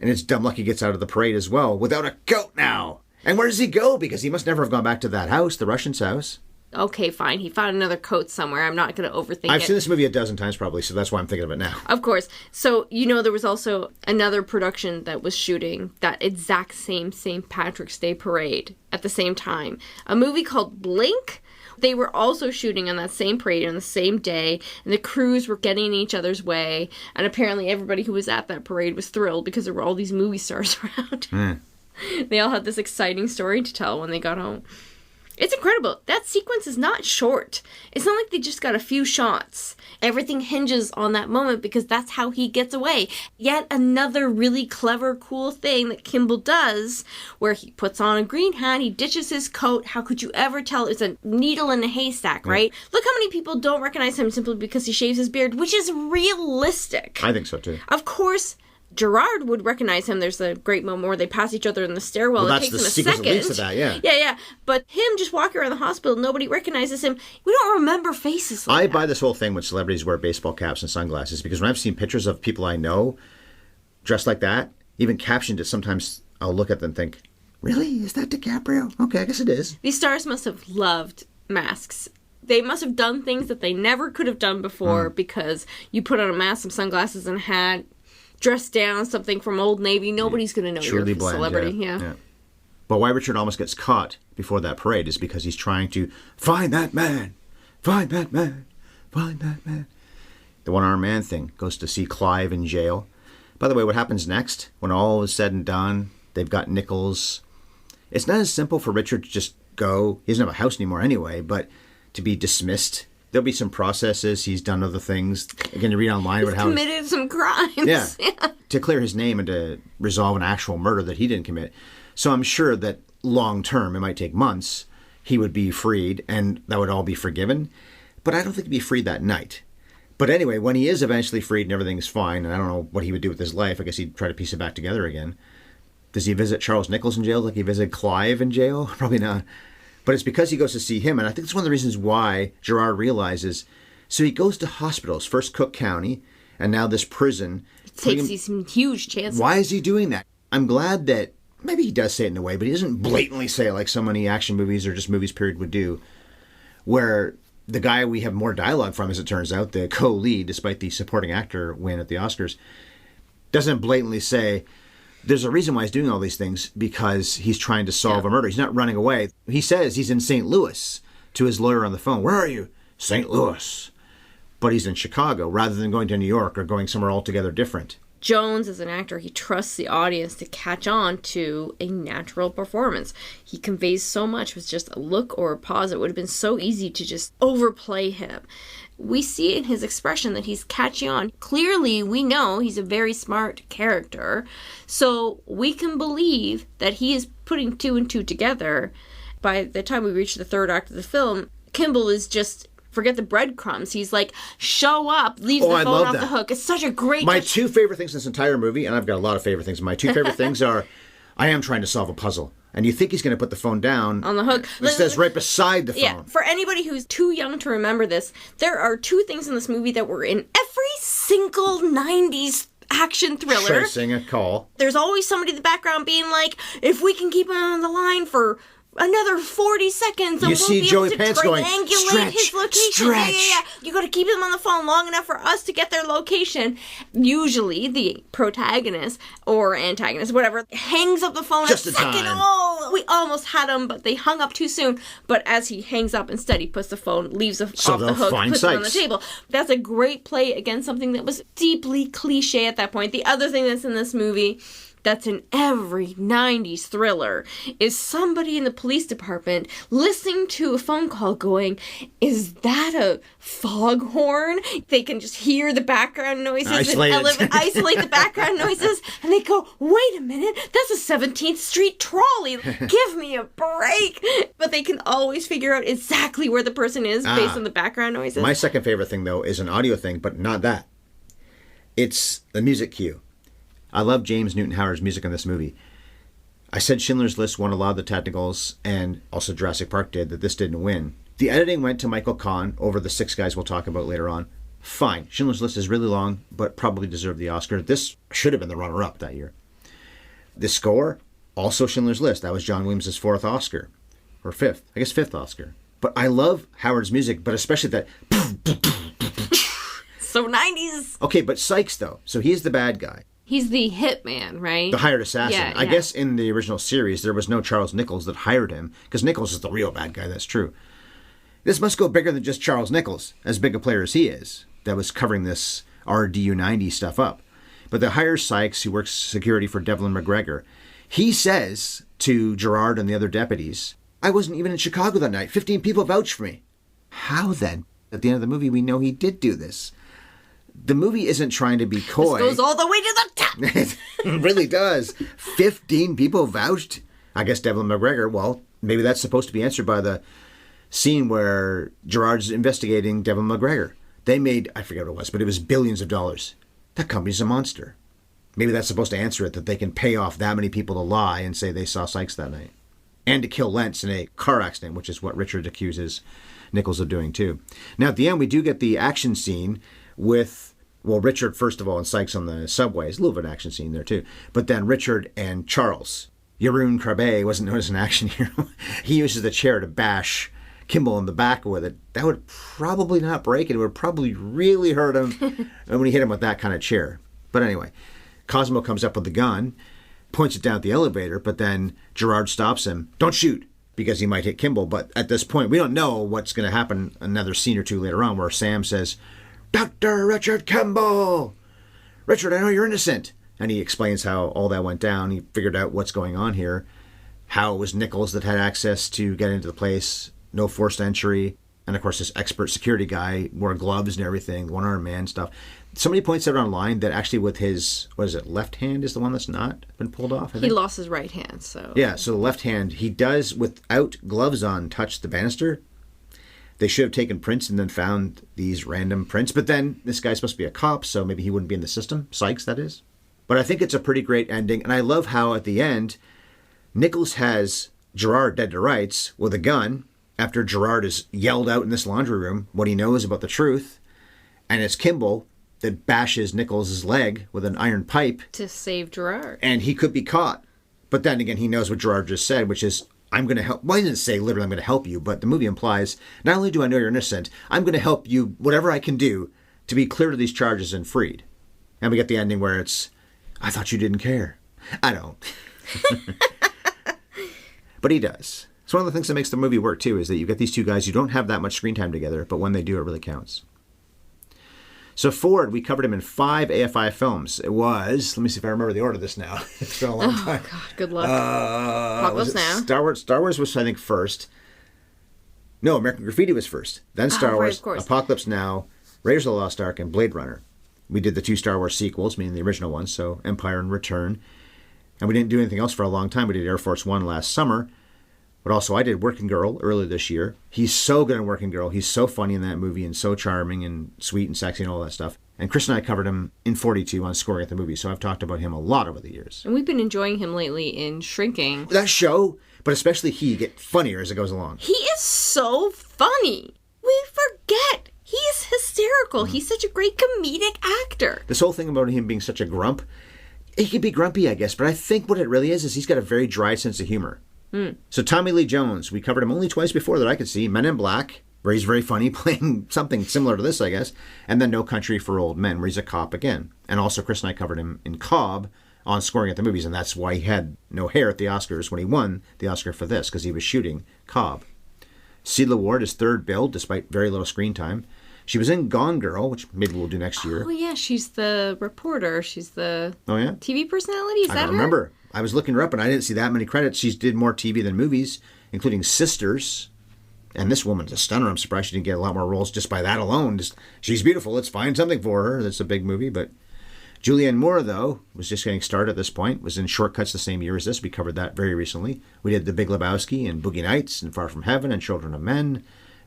And it's dumb luck he gets out of the parade as well, without a coat now. And where does he go? Because he must never have gone back to that house, the Russian's house. Okay, fine. He found another coat somewhere. I'm not going to overthink it. I've seen this movie a dozen times probably, so that's why I'm thinking of it now. Of course. So, there was also another production that was shooting that exact same St. Patrick's Day parade at the same time. A movie called Blink. They were also shooting on that same parade on the same day, and the crews were getting in each other's way, and apparently everybody who was at that parade was thrilled because there were all these movie stars around. They all had this exciting story to tell when they got home. It's incredible. That sequence is not short. It's not like they just got a few shots. Everything hinges on that moment because that's how he gets away. Yet another really clever, cool thing that Kimball does where he puts on a green hat, he ditches his coat. How could you ever tell? It's a needle in a haystack, right? Look how many people don't recognize him simply because he shaves his beard, which is realistic. I think so, too. Of course, Gerard would recognize him. There's a great moment where they pass each other in the stairwell. Well, it that's takes the him a sequence second. that leads to that, yeah. Yeah. But him just walking around the hospital, nobody recognizes him. We don't remember faces like I that. buy this whole thing when celebrities wear baseball caps and sunglasses because when I've seen pictures of people I know dressed like that, even captioned it, sometimes I'll look at them and think, really? Is that DiCaprio? Okay, I guess it is. These stars must have loved masks. They must have done things that they never could have done before because you put on a mask, some sunglasses, and a hat, dress down something from Old Navy. Nobody's going to know you're a celebrity. Yeah. But why Richard almost gets caught before that parade is because he's trying to find that man, find that man, find that man. The one-armed man thing goes to see Clive in jail. By the way, what happens next when all is said and done? They've got Nichols. It's not as simple for Richard to just go. He doesn't have a house anymore anyway, but to be dismissed. There'll be some processes. He's done other things. Again, you read online about how... committed some crimes. Yeah. To clear his name and to resolve an actual murder that he didn't commit. So I'm sure that long term, it might take months, he would be freed and that would all be forgiven. But I don't think he'd be freed that night. But anyway, when he is eventually freed and everything's fine, and I don't know what he would do with his life. I guess he'd try to piece it back together again. Does he visit Charles Nichols in jail like he visited Clive in jail? Probably not. But it's because he goes to see him, and I think it's one of the reasons why Gerard realizes. So he goes to hospitals, first Cook County, and now this prison. It takes these huge chances. Why is he doing that? I'm glad that, maybe he does say it in a way, but he doesn't blatantly say it like so many action movies or just movies period would do, where the guy we have more dialogue from, as it turns out, the co-lead, despite the supporting actor win at the Oscars, doesn't blatantly say, there's a reason why he's doing all these things, because he's trying to solve a murder. He's not running away. He says he's in St. Louis to his lawyer on the phone. Where are you? St. Louis. But he's in Chicago rather than going to New York or going somewhere altogether different. Jones, as an actor, he trusts the audience to catch on to a natural performance. He conveys so much with just a look or a pause. It would have been so easy to just overplay him. We see in his expression that he's catching on. Clearly, we know he's a very smart character, so we can believe that he is putting two and two together. By the time we reach the third act of the film, Kimball is just... forget the breadcrumbs. He's like, show up, leaves the phone off the hook. It's such a great... My two favorite things in this entire movie, and I've got a lot of favorite things, my two favorite things are, I am trying to solve a puzzle. And you think he's going to put the phone down. On the hook. It says right beside the phone. Yeah, for anybody who's too young to remember this, there are two things in this movie that were in every single 90s action thriller. Tracing a call. There's always somebody in the background being like, if we can keep him on the line for another 40 seconds, and you we'll see be Joey able to Pants going, triangulate his location. Stretch. Yeah. You got to keep them on the phone long enough for us to get their location. Usually, the protagonist or antagonist, whatever, hangs up the phone Just a in second. time. Oh, we almost had him, but they hung up too soon. But as he hangs up, instead he puts the phone, leaves it off the hook, puts it on the table. That's a great play against something that was deeply cliche at that point. The other thing that's in this movie that's in every 90s thriller is somebody in the police department listening to a phone call going, is that a foghorn? They can just hear the background noises and isolate the background noises, and they go, wait a minute, that's a 17th Street trolley. Give me a break. But they can always figure out exactly where the person is based on the background noises. My second favorite thing, though, is an audio thing, but not that. It's the music cue. I love James Newton Howard's music in this movie. I said Schindler's List won a lot of the technicals, and also Jurassic Park did, that this didn't win. The editing went to Michael Kahn over the six guys we'll talk about later on. Fine. Schindler's List is really long, but probably deserved the Oscar. This should have been the runner-up that year. The score, also Schindler's List. That was John Williams' fourth Oscar. Or fifth. I guess fifth Oscar. But I love Howard's music, but especially that... So 90s. Okay, but Sykes, though. So he's the bad guy. He's the hitman, right? The hired assassin. Yeah. I guess in the original series, there was no Charles Nichols that hired him, because Nichols is the real bad guy, that's true. This must go bigger than just Charles Nichols, as big a player as he is, that was covering this RDU-90 stuff up. But they hire Sykes, who works security for Devlin McGregor. He says to Gerard and the other deputies, I wasn't even in Chicago that night. 15 people vouched for me. How then? At the end of the movie, we know he did do this. The movie isn't trying to be coy. This goes all the way to the top. It really does. 15 people vouched. I guess Devlin McGregor, well, maybe that's supposed to be answered by the scene where Gerard's investigating Devlin McGregor. They made, I forget what it was, but it was billions of dollars. That company's a monster. Maybe that's supposed to answer it, that they can pay off that many people to lie and say they saw Sykes that night. And to kill Lentz in a car accident, which is what Richard accuses Nichols of doing too. Now, at the end, we do get the action scene with, well, Richard, first of all, and Sykes on the subway. There's a little bit of an action scene there, too. But then Richard and Charles. Jeroen Krabbe wasn't known as an action hero. He uses the chair to bash Kimball in the back with it. That would probably not break it. It would probably really hurt him when he hit him with that kind of chair. But anyway, Cosmo comes up with the gun, points it down at the elevator, but then Gerard stops him. Don't shoot, because he might hit Kimball. But at this point, we don't know what's going to happen another scene or two later on where Sam says, Dr. Richard Kimball! Richard, I know you're innocent. And he explains how all that went down. He figured out what's going on here, how it was Nichols that had access to get into the place, no forced entry. And of course, this expert security guy wore gloves and everything, one-armed man stuff. Somebody points out online that actually with his, left hand is the one that's not been pulled off? He lost his right hand, so... Yeah, so the left hand, he does, without gloves on, touch the banister. They should have taken prints and then found these random prints. But then, this guy's supposed to be a cop, so maybe he wouldn't be in the system. Sykes, that is. But I think it's a pretty great ending. And I love how, at the end, Nichols has Gerard dead to rights with a gun after Gerard has yelled out in this laundry room what he knows about the truth. And it's Kimball that bashes Nichols' leg with an iron pipe. To save Gerard. And he could be caught. But then again, he knows what Gerard just said, which is, I'm going to help. Well, he didn't say literally, I'm going to help you. But the movie implies, not only do I know you're innocent, I'm going to help you, whatever I can do, to be cleared of these charges and freed. And we get the ending where it's, I thought you didn't care. I don't. But he does. It's one of the things that makes the movie work, too, is that you get these two guys who don't have that much screen time together, but when they do, it really counts. So Ford, we covered him in 5 AFI films. It was, let me see if I remember the order of this now. It's been a long time. Oh, God, good luck. Apocalypse Now. Star Wars was, I think, first. No, American Graffiti was first. Then Star Wars, Apocalypse Now, Raiders of the Lost Ark, and Blade Runner. We did the 2 Star Wars sequels, meaning the original ones, so Empire and Return. And we didn't do anything else for a long time. We did Air Force One last summer. But also I did Working Girl earlier this year. He's so good in Working Girl. He's so funny in that movie and so charming and sweet and sexy and all that stuff. And Chris and I covered him in 42 on Scoring at the Movie, so I've talked about him a lot over the years. And we've been enjoying him lately in Shrinking. That show, but especially he, get funnier as it goes along. He is so funny. We forget. He's hysterical. He's such a great comedic actor. This whole thing about him being such a grump, he can be grumpy, I guess, but I think what it really is he's got a very dry sense of humor. So Tommy Lee Jones, we covered him only twice before that I could see. Men in Black, where he's very funny, playing something similar to this, I guess. And then No Country for Old Men, where he's a cop again. And also Chris and I covered him in Cobb on Scoring at the Movies, and that's why he had no hair at the Oscars when he won the Oscar for this, because he was shooting Cobb. Celia Ward is third billed, despite very little screen time. She was in Gone Girl, which maybe we'll do next year. Oh, yeah, she's the reporter. She's the TV personality. Is that her? I don't remember. I was looking her up, and I didn't see that many credits. She did more TV than movies, including Sisters. And this woman's a stunner. I'm surprised she didn't get a lot more roles just by that alone. She's beautiful. Let's find something for her. That's a big movie. But Julianne Moore, though, was just getting started at this point, was in Shortcuts the same year as this. We covered that very recently. We did The Big Lebowski and Boogie Nights and Far From Heaven and Children of Men.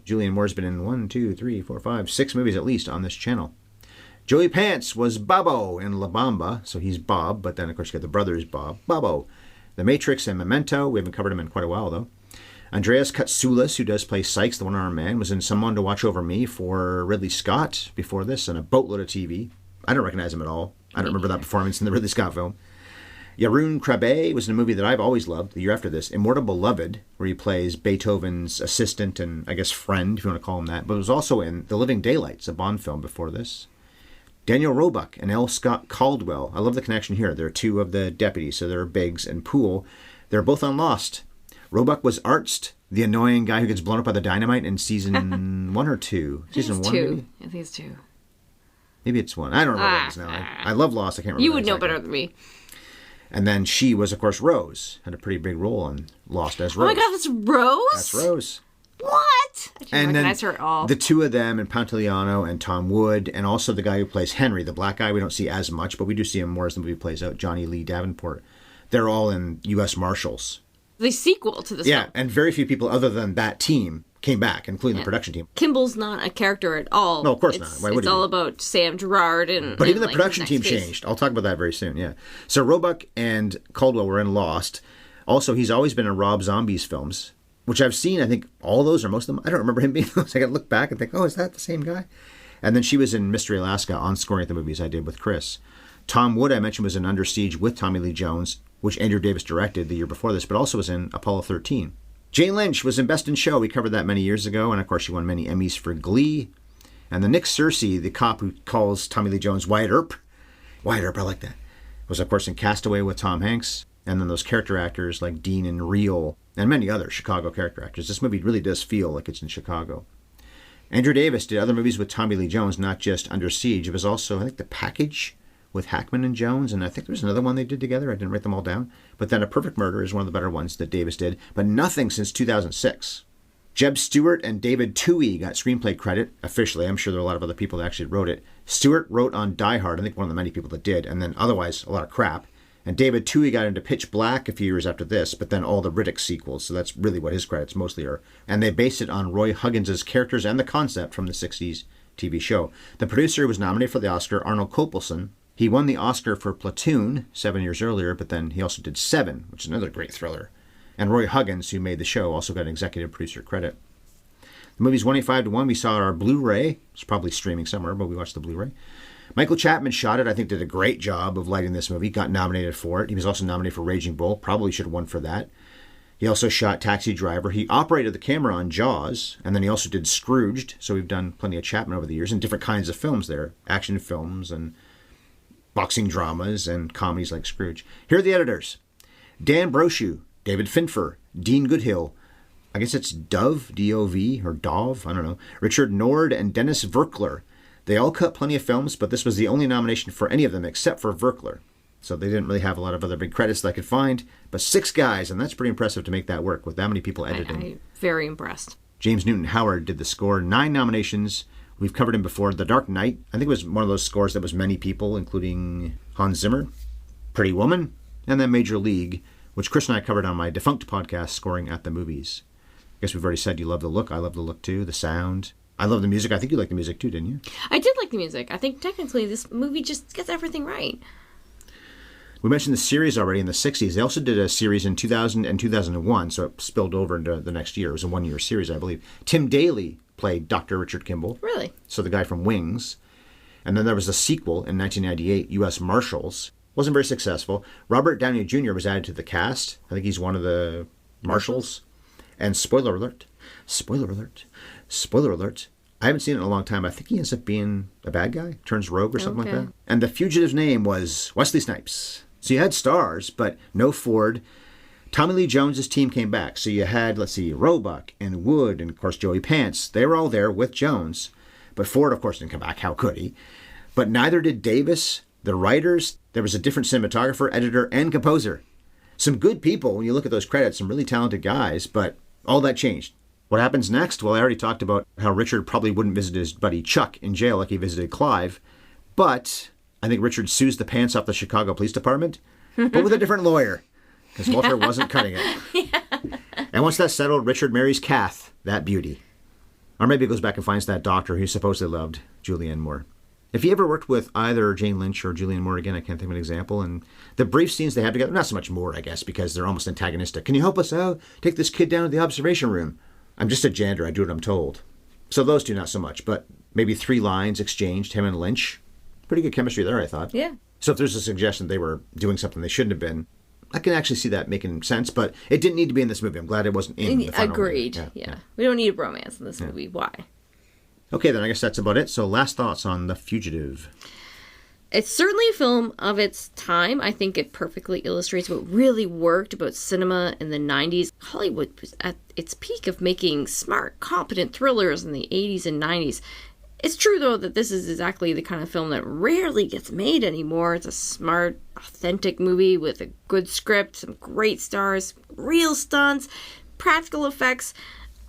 Julianne Moore's been in 6 movies at least on this channel. Joey Pants was Bobo in La Bamba, so he's Bob, but then of course you got the brothers Bob, Bobo. The Matrix and Memento, we haven't covered him in quite a while though. Andreas Katsoulis, who does play Sykes, the one-armed man, was in Someone to Watch Over Me for Ridley Scott before this, and a boatload of TV. I don't recognize him at all. I don't remember that performance in the Ridley Scott film. Yaroun Krabbe was in a movie that I've always loved, the year after this, Immortal Beloved, where he plays Beethoven's assistant and, I guess, friend, if you want to call him that. But was also in The Living Daylights, a Bond film before this. Daniel Roebuck and L. Scott Caldwell. I love the connection here. They're 2 of the deputies, so they're Biggs and Poole. They're both on Lost. Roebuck was Arzt, the annoying guy who gets blown up by the dynamite in season 1 or 2? Season 1, maybe? I think it's 2. Maybe it's 1. I don't remember what it is now. I love Lost. I can't remember. You would know better than me. And then she was, of course, Rose. Had a pretty big role on Lost as Rose. Oh my God, that's Rose? That's Rose. What? I didn't recognize her at all. The 2 of them, and Pantoliano and Tom Wood, and also the guy who plays Henry, the black guy we don't see as much, but we do see him more as the movie plays out, Johnny Lee Davenport. They're all in U.S. Marshals. The sequel to this film. And very few people other than that team came back, including the production team. Kimball's not a character at all. No, of course not. Why would it's he all be? about Sam Gerard and... But even the production team changed. I'll talk about that very soon, yeah. So Roebuck and Caldwell were in Lost. Also, he's always been in Rob Zombie's films, which I've seen, I think, all those or most of them. I don't remember him being in those. I got to look back and think, oh, is that the same guy? And then she was in Mystery Alaska on Scoring at the Movies I did with Chris. Tom Wood, I mentioned, was in Under Siege with Tommy Lee Jones, which Andrew Davis directed the year before this, but also was in Apollo 13. Jane Lynch was in Best in Show. We covered that many years ago, and of course she won many Emmys for Glee. And the Nick Searcy, the cop who calls Tommy Lee Jones Wyatt Earp, I like that, was of course in Castaway with Tom Hanks. And then those character actors like Dean and Reel, and many other Chicago character actors. This movie really does feel like it's in Chicago. Andrew Davis did other movies with Tommy Lee Jones, not just Under Siege. It was also, I think, The Package with Hackman and Jones, and I think there's another one they did together. I didn't write them all down. But then A Perfect Murder is one of the better ones that Davis did, but nothing since 2006. Jeb Stewart and David Toohey got screenplay credit officially. I'm sure there are a lot of other people that actually wrote it. Stewart wrote on Die Hard, I think one of the many people that did, and then otherwise a lot of crap. And David Toohey got into Pitch Black a few years after this, but then all the Riddick sequels, so that's really what his credits mostly are. And they based it on Roy Huggins' characters and the concept from the 60s TV show. The producer was nominated for the Oscar, Arnold Kopelson. He won the Oscar for Platoon 7 years earlier, but then he also did Seven, which is another great thriller. And Roy Huggins, who made the show, also got an executive producer credit. The movie's 185-1. We saw our Blu-ray. It's probably streaming somewhere, but we watched the Blu-ray. Michael Chapman shot it. I think did a great job of lighting this movie. Got nominated for it. He was also nominated for Raging Bull. Probably should have won for that. He also shot Taxi Driver. He operated the camera on Jaws, and then he also did Scrooged. So we've done plenty of Chapman over the years and different kinds of films there. Action films and boxing dramas and comedies like Scrooge. Here are the editors. Dan Brochu, David Finfer, Dean Goodhill, I guess it's Dove, D-O-V, or Dove, I don't know, Richard Nord and Dennis Verkler. They all cut plenty of films, but this was the only nomination for any of them except for Verkler. So they didn't really have a lot of other big credits that I could find, but 6 guys, and that's pretty impressive to make that work with that many people editing. I'm very impressed. James Newton Howard did the score, 9 nominations. We've covered him before. The Dark Knight, I think it was one of those scores that was many people, including Hans Zimmer, Pretty Woman, and then Major League, which Chris and I covered on my defunct podcast, Scoring at the Movies. I guess we've already said you love the look. I love the look too, the sound. I love the music. I think you like the music too, didn't you? I did like the music. I think technically this movie just gets everything right. We mentioned the series already in the 60s. They also did a series in 2000 and 2001, so it spilled over into the next year. It was a 1-year series, I believe. Tim Daly played Dr. Richard Kimball. Really? So the guy from Wings. And then there was a sequel in 1998, U.S. Marshals. Wasn't very successful. Robert Downey Jr. was added to the cast. I think he's one of the marshals. And spoiler alert, spoiler alert, spoiler alert. I haven't seen it in a long time. I think he ends up being a bad guy, turns rogue or something like that. And the fugitive's name was Wesley Snipes. So you had stars, but no Ford. Tommy Lee Jones' team came back. So you had, let's see, Roebuck and Wood and, of course, Joey Pants. They were all there with Jones. But Ford, of course, didn't come back. How could he? But neither did Davis. The writers, there was a different cinematographer, editor, and composer. Some good people, when you look at those credits, some really talented guys, but all that changed. What happens next? Well, I already talked about how Richard probably wouldn't visit his buddy Chuck in jail like he visited Clive. But I think Richard sues the pants off the Chicago Police Department, but with a different lawyer, because Walter wasn't cutting it. Yeah. And once that's settled, Richard marries Kath, that beauty. Or maybe he goes back and finds that doctor who supposedly loved Julianne Moore. If he ever worked with either Jane Lynch or Julianne Moore again, I can't think of an example. And the brief scenes they have together, not so much Moore, I guess, because they're almost antagonistic. Can you help us out? Take this kid down to the observation room. I'm just a janitor. I do what I'm told. So those two, not so much. But maybe 3 lines exchanged, him and Lynch. Pretty good chemistry there, I thought. Yeah. So if there's a suggestion they were doing something they shouldn't have been, I can actually see that making sense. But it didn't need to be in this movie. I'm glad it wasn't in the final Agreed. movie. Yeah. We don't need a bromance in this movie. Why? Okay, then I guess that's about it. So last thoughts on The Fugitive. It's certainly a film of its time. I think it perfectly illustrates what really worked about cinema in the 90s. Hollywood was at its peak of making smart, competent thrillers in the 80s and 90s. It's true, though, that this is exactly the kind of film that rarely gets made anymore. It's a smart, authentic movie with a good script, some great stars, real stunts, practical effects.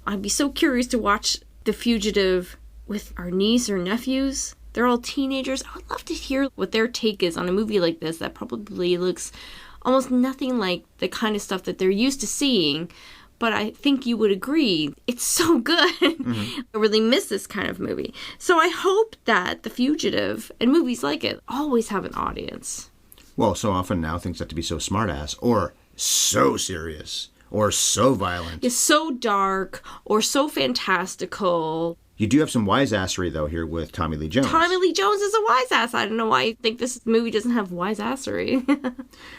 I'd be so curious to watch The Fugitive with our niece or nephews. They're all teenagers. I would love to hear what their take is on a movie like this that probably looks almost nothing like the kind of stuff that they're used to seeing. But I think you would agree, it's so good. Mm-hmm. I really miss this kind of movie. So I hope that The Fugitive and movies like it always have an audience. Well, so often now things have to be so smart-ass or so serious or so violent. It's so dark or so fantastical. You do have some wise-assery, though, here with Tommy Lee Jones. Tommy Lee Jones is a wise-ass. I don't know why you think this movie doesn't have wise-assery.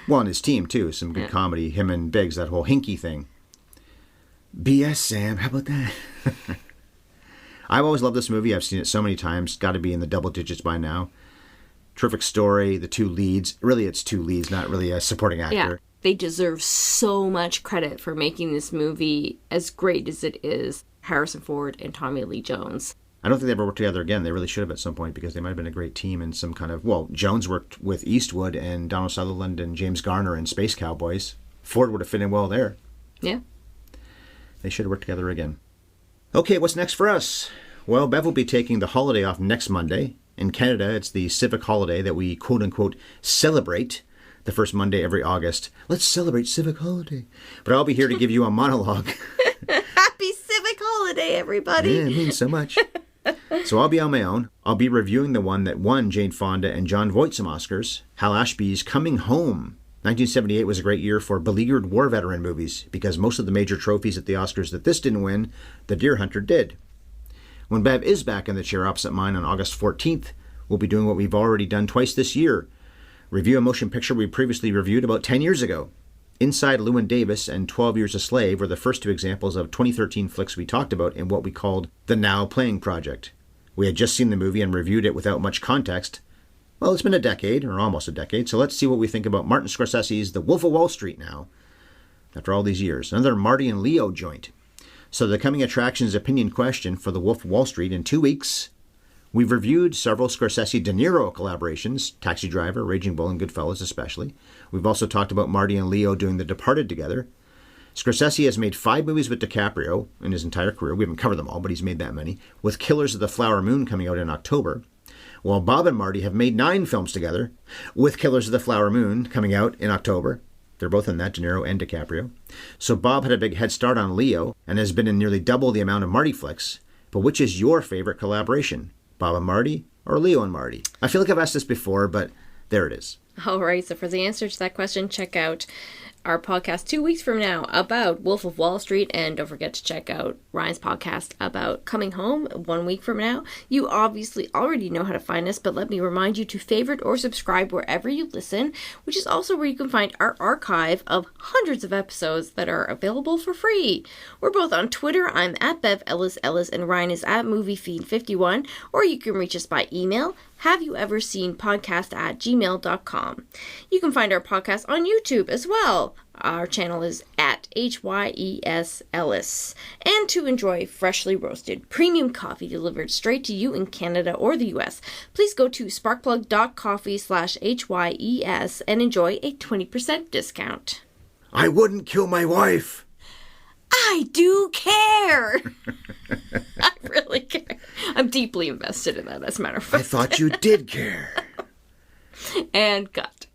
Well, and his team, too. Some good comedy. Him and Biggs, that whole hinky thing. BS, Sam. How about that? I've always loved this movie. I've seen it so many times. Got to be in the double digits by now. Terrific story. The 2 leads. Really, it's 2 leads, not really a supporting actor. Yeah. They deserve so much credit for making this movie as great as it is. Harrison Ford and Tommy Lee Jones. I don't think they ever worked together again. They really should have at some point because they might have been a great team in some kind of... Well, Jones worked with Eastwood and Donald Sutherland and James Garner in Space Cowboys. Ford would have fit in well there. Yeah. They should have worked together again. Okay, what's next for us? Well, Bev will be taking the holiday off next Monday. In Canada, it's the civic holiday that we quote-unquote celebrate the first Monday every August. Let's celebrate civic holiday. But I'll be here to give you a monologue. Happy civic holiday, everybody. Yeah, it means so much. So I'll be on my own. I'll be reviewing the one that won Jane Fonda and Jon Voight some Oscars, Hal Ashby's Coming Home. 1978 was a great year for beleaguered war veteran movies because most of the major trophies at the Oscars that this didn't win, The Deer Hunter did. When Bev is back in the chair opposite mine on August 14th, we'll be doing what we've already done twice this year. Review a motion picture we previously reviewed about 10 years ago. Inside Llewyn Davis and 12 Years a Slave were the first two examples of 2013 flicks we talked about in what we called the Now Playing Project. We had just seen the movie and reviewed it without much context. Well, it's been a decade, or almost a decade, so let's see what we think about Martin Scorsese's The Wolf of Wall Street now, after all these years. Another Marty and Leo joint. So the coming attractions opinion question for The Wolf of Wall Street in 2 weeks. We've reviewed several Scorsese-De Niro collaborations, Taxi Driver, Raging Bull, and Goodfellas especially. We've also talked about Marty and Leo doing The Departed together. Scorsese has made 5 movies with DiCaprio in his entire career. We haven't covered them all, but he's made that many, with Killers of the Flower Moon coming out in October. While Bob and Marty have made 9 films together, with Killers of the Flower Moon coming out in October. They're both in that, De Niro and DiCaprio. So Bob had a big head start on Leo and has been in nearly double the amount of Marty flicks. But which is your favorite collaboration? Bob and Marty or Leo and Marty? I feel like I've asked this before, but there it is. All right, so for the answer to that question, check out our podcast 2 weeks from now about Wolf of Wall Street, and don't forget to check out Ryan's podcast about Coming Home 1 week from now. You obviously already know how to find us, but let me remind you to favorite or subscribe wherever you listen, which is also where you can find our archive of hundreds of episodes that are available for free. We're both on Twitter. I'm at Bev Ellis, and Ryan is at MovieFeed51, or you can reach us by email, haveyouvseenspodcast@gmail.com. You can find our podcast on YouTube as well. Our channel is at HYES Ellis. And to enjoy freshly roasted premium coffee delivered straight to you in Canada or the US, please go to sparkplug.coffee/HYES and enjoy a 20% discount. I wouldn't kill my wife. I do care. I really care. I'm deeply invested in that, as a matter of fact. I thought you did care. And cut.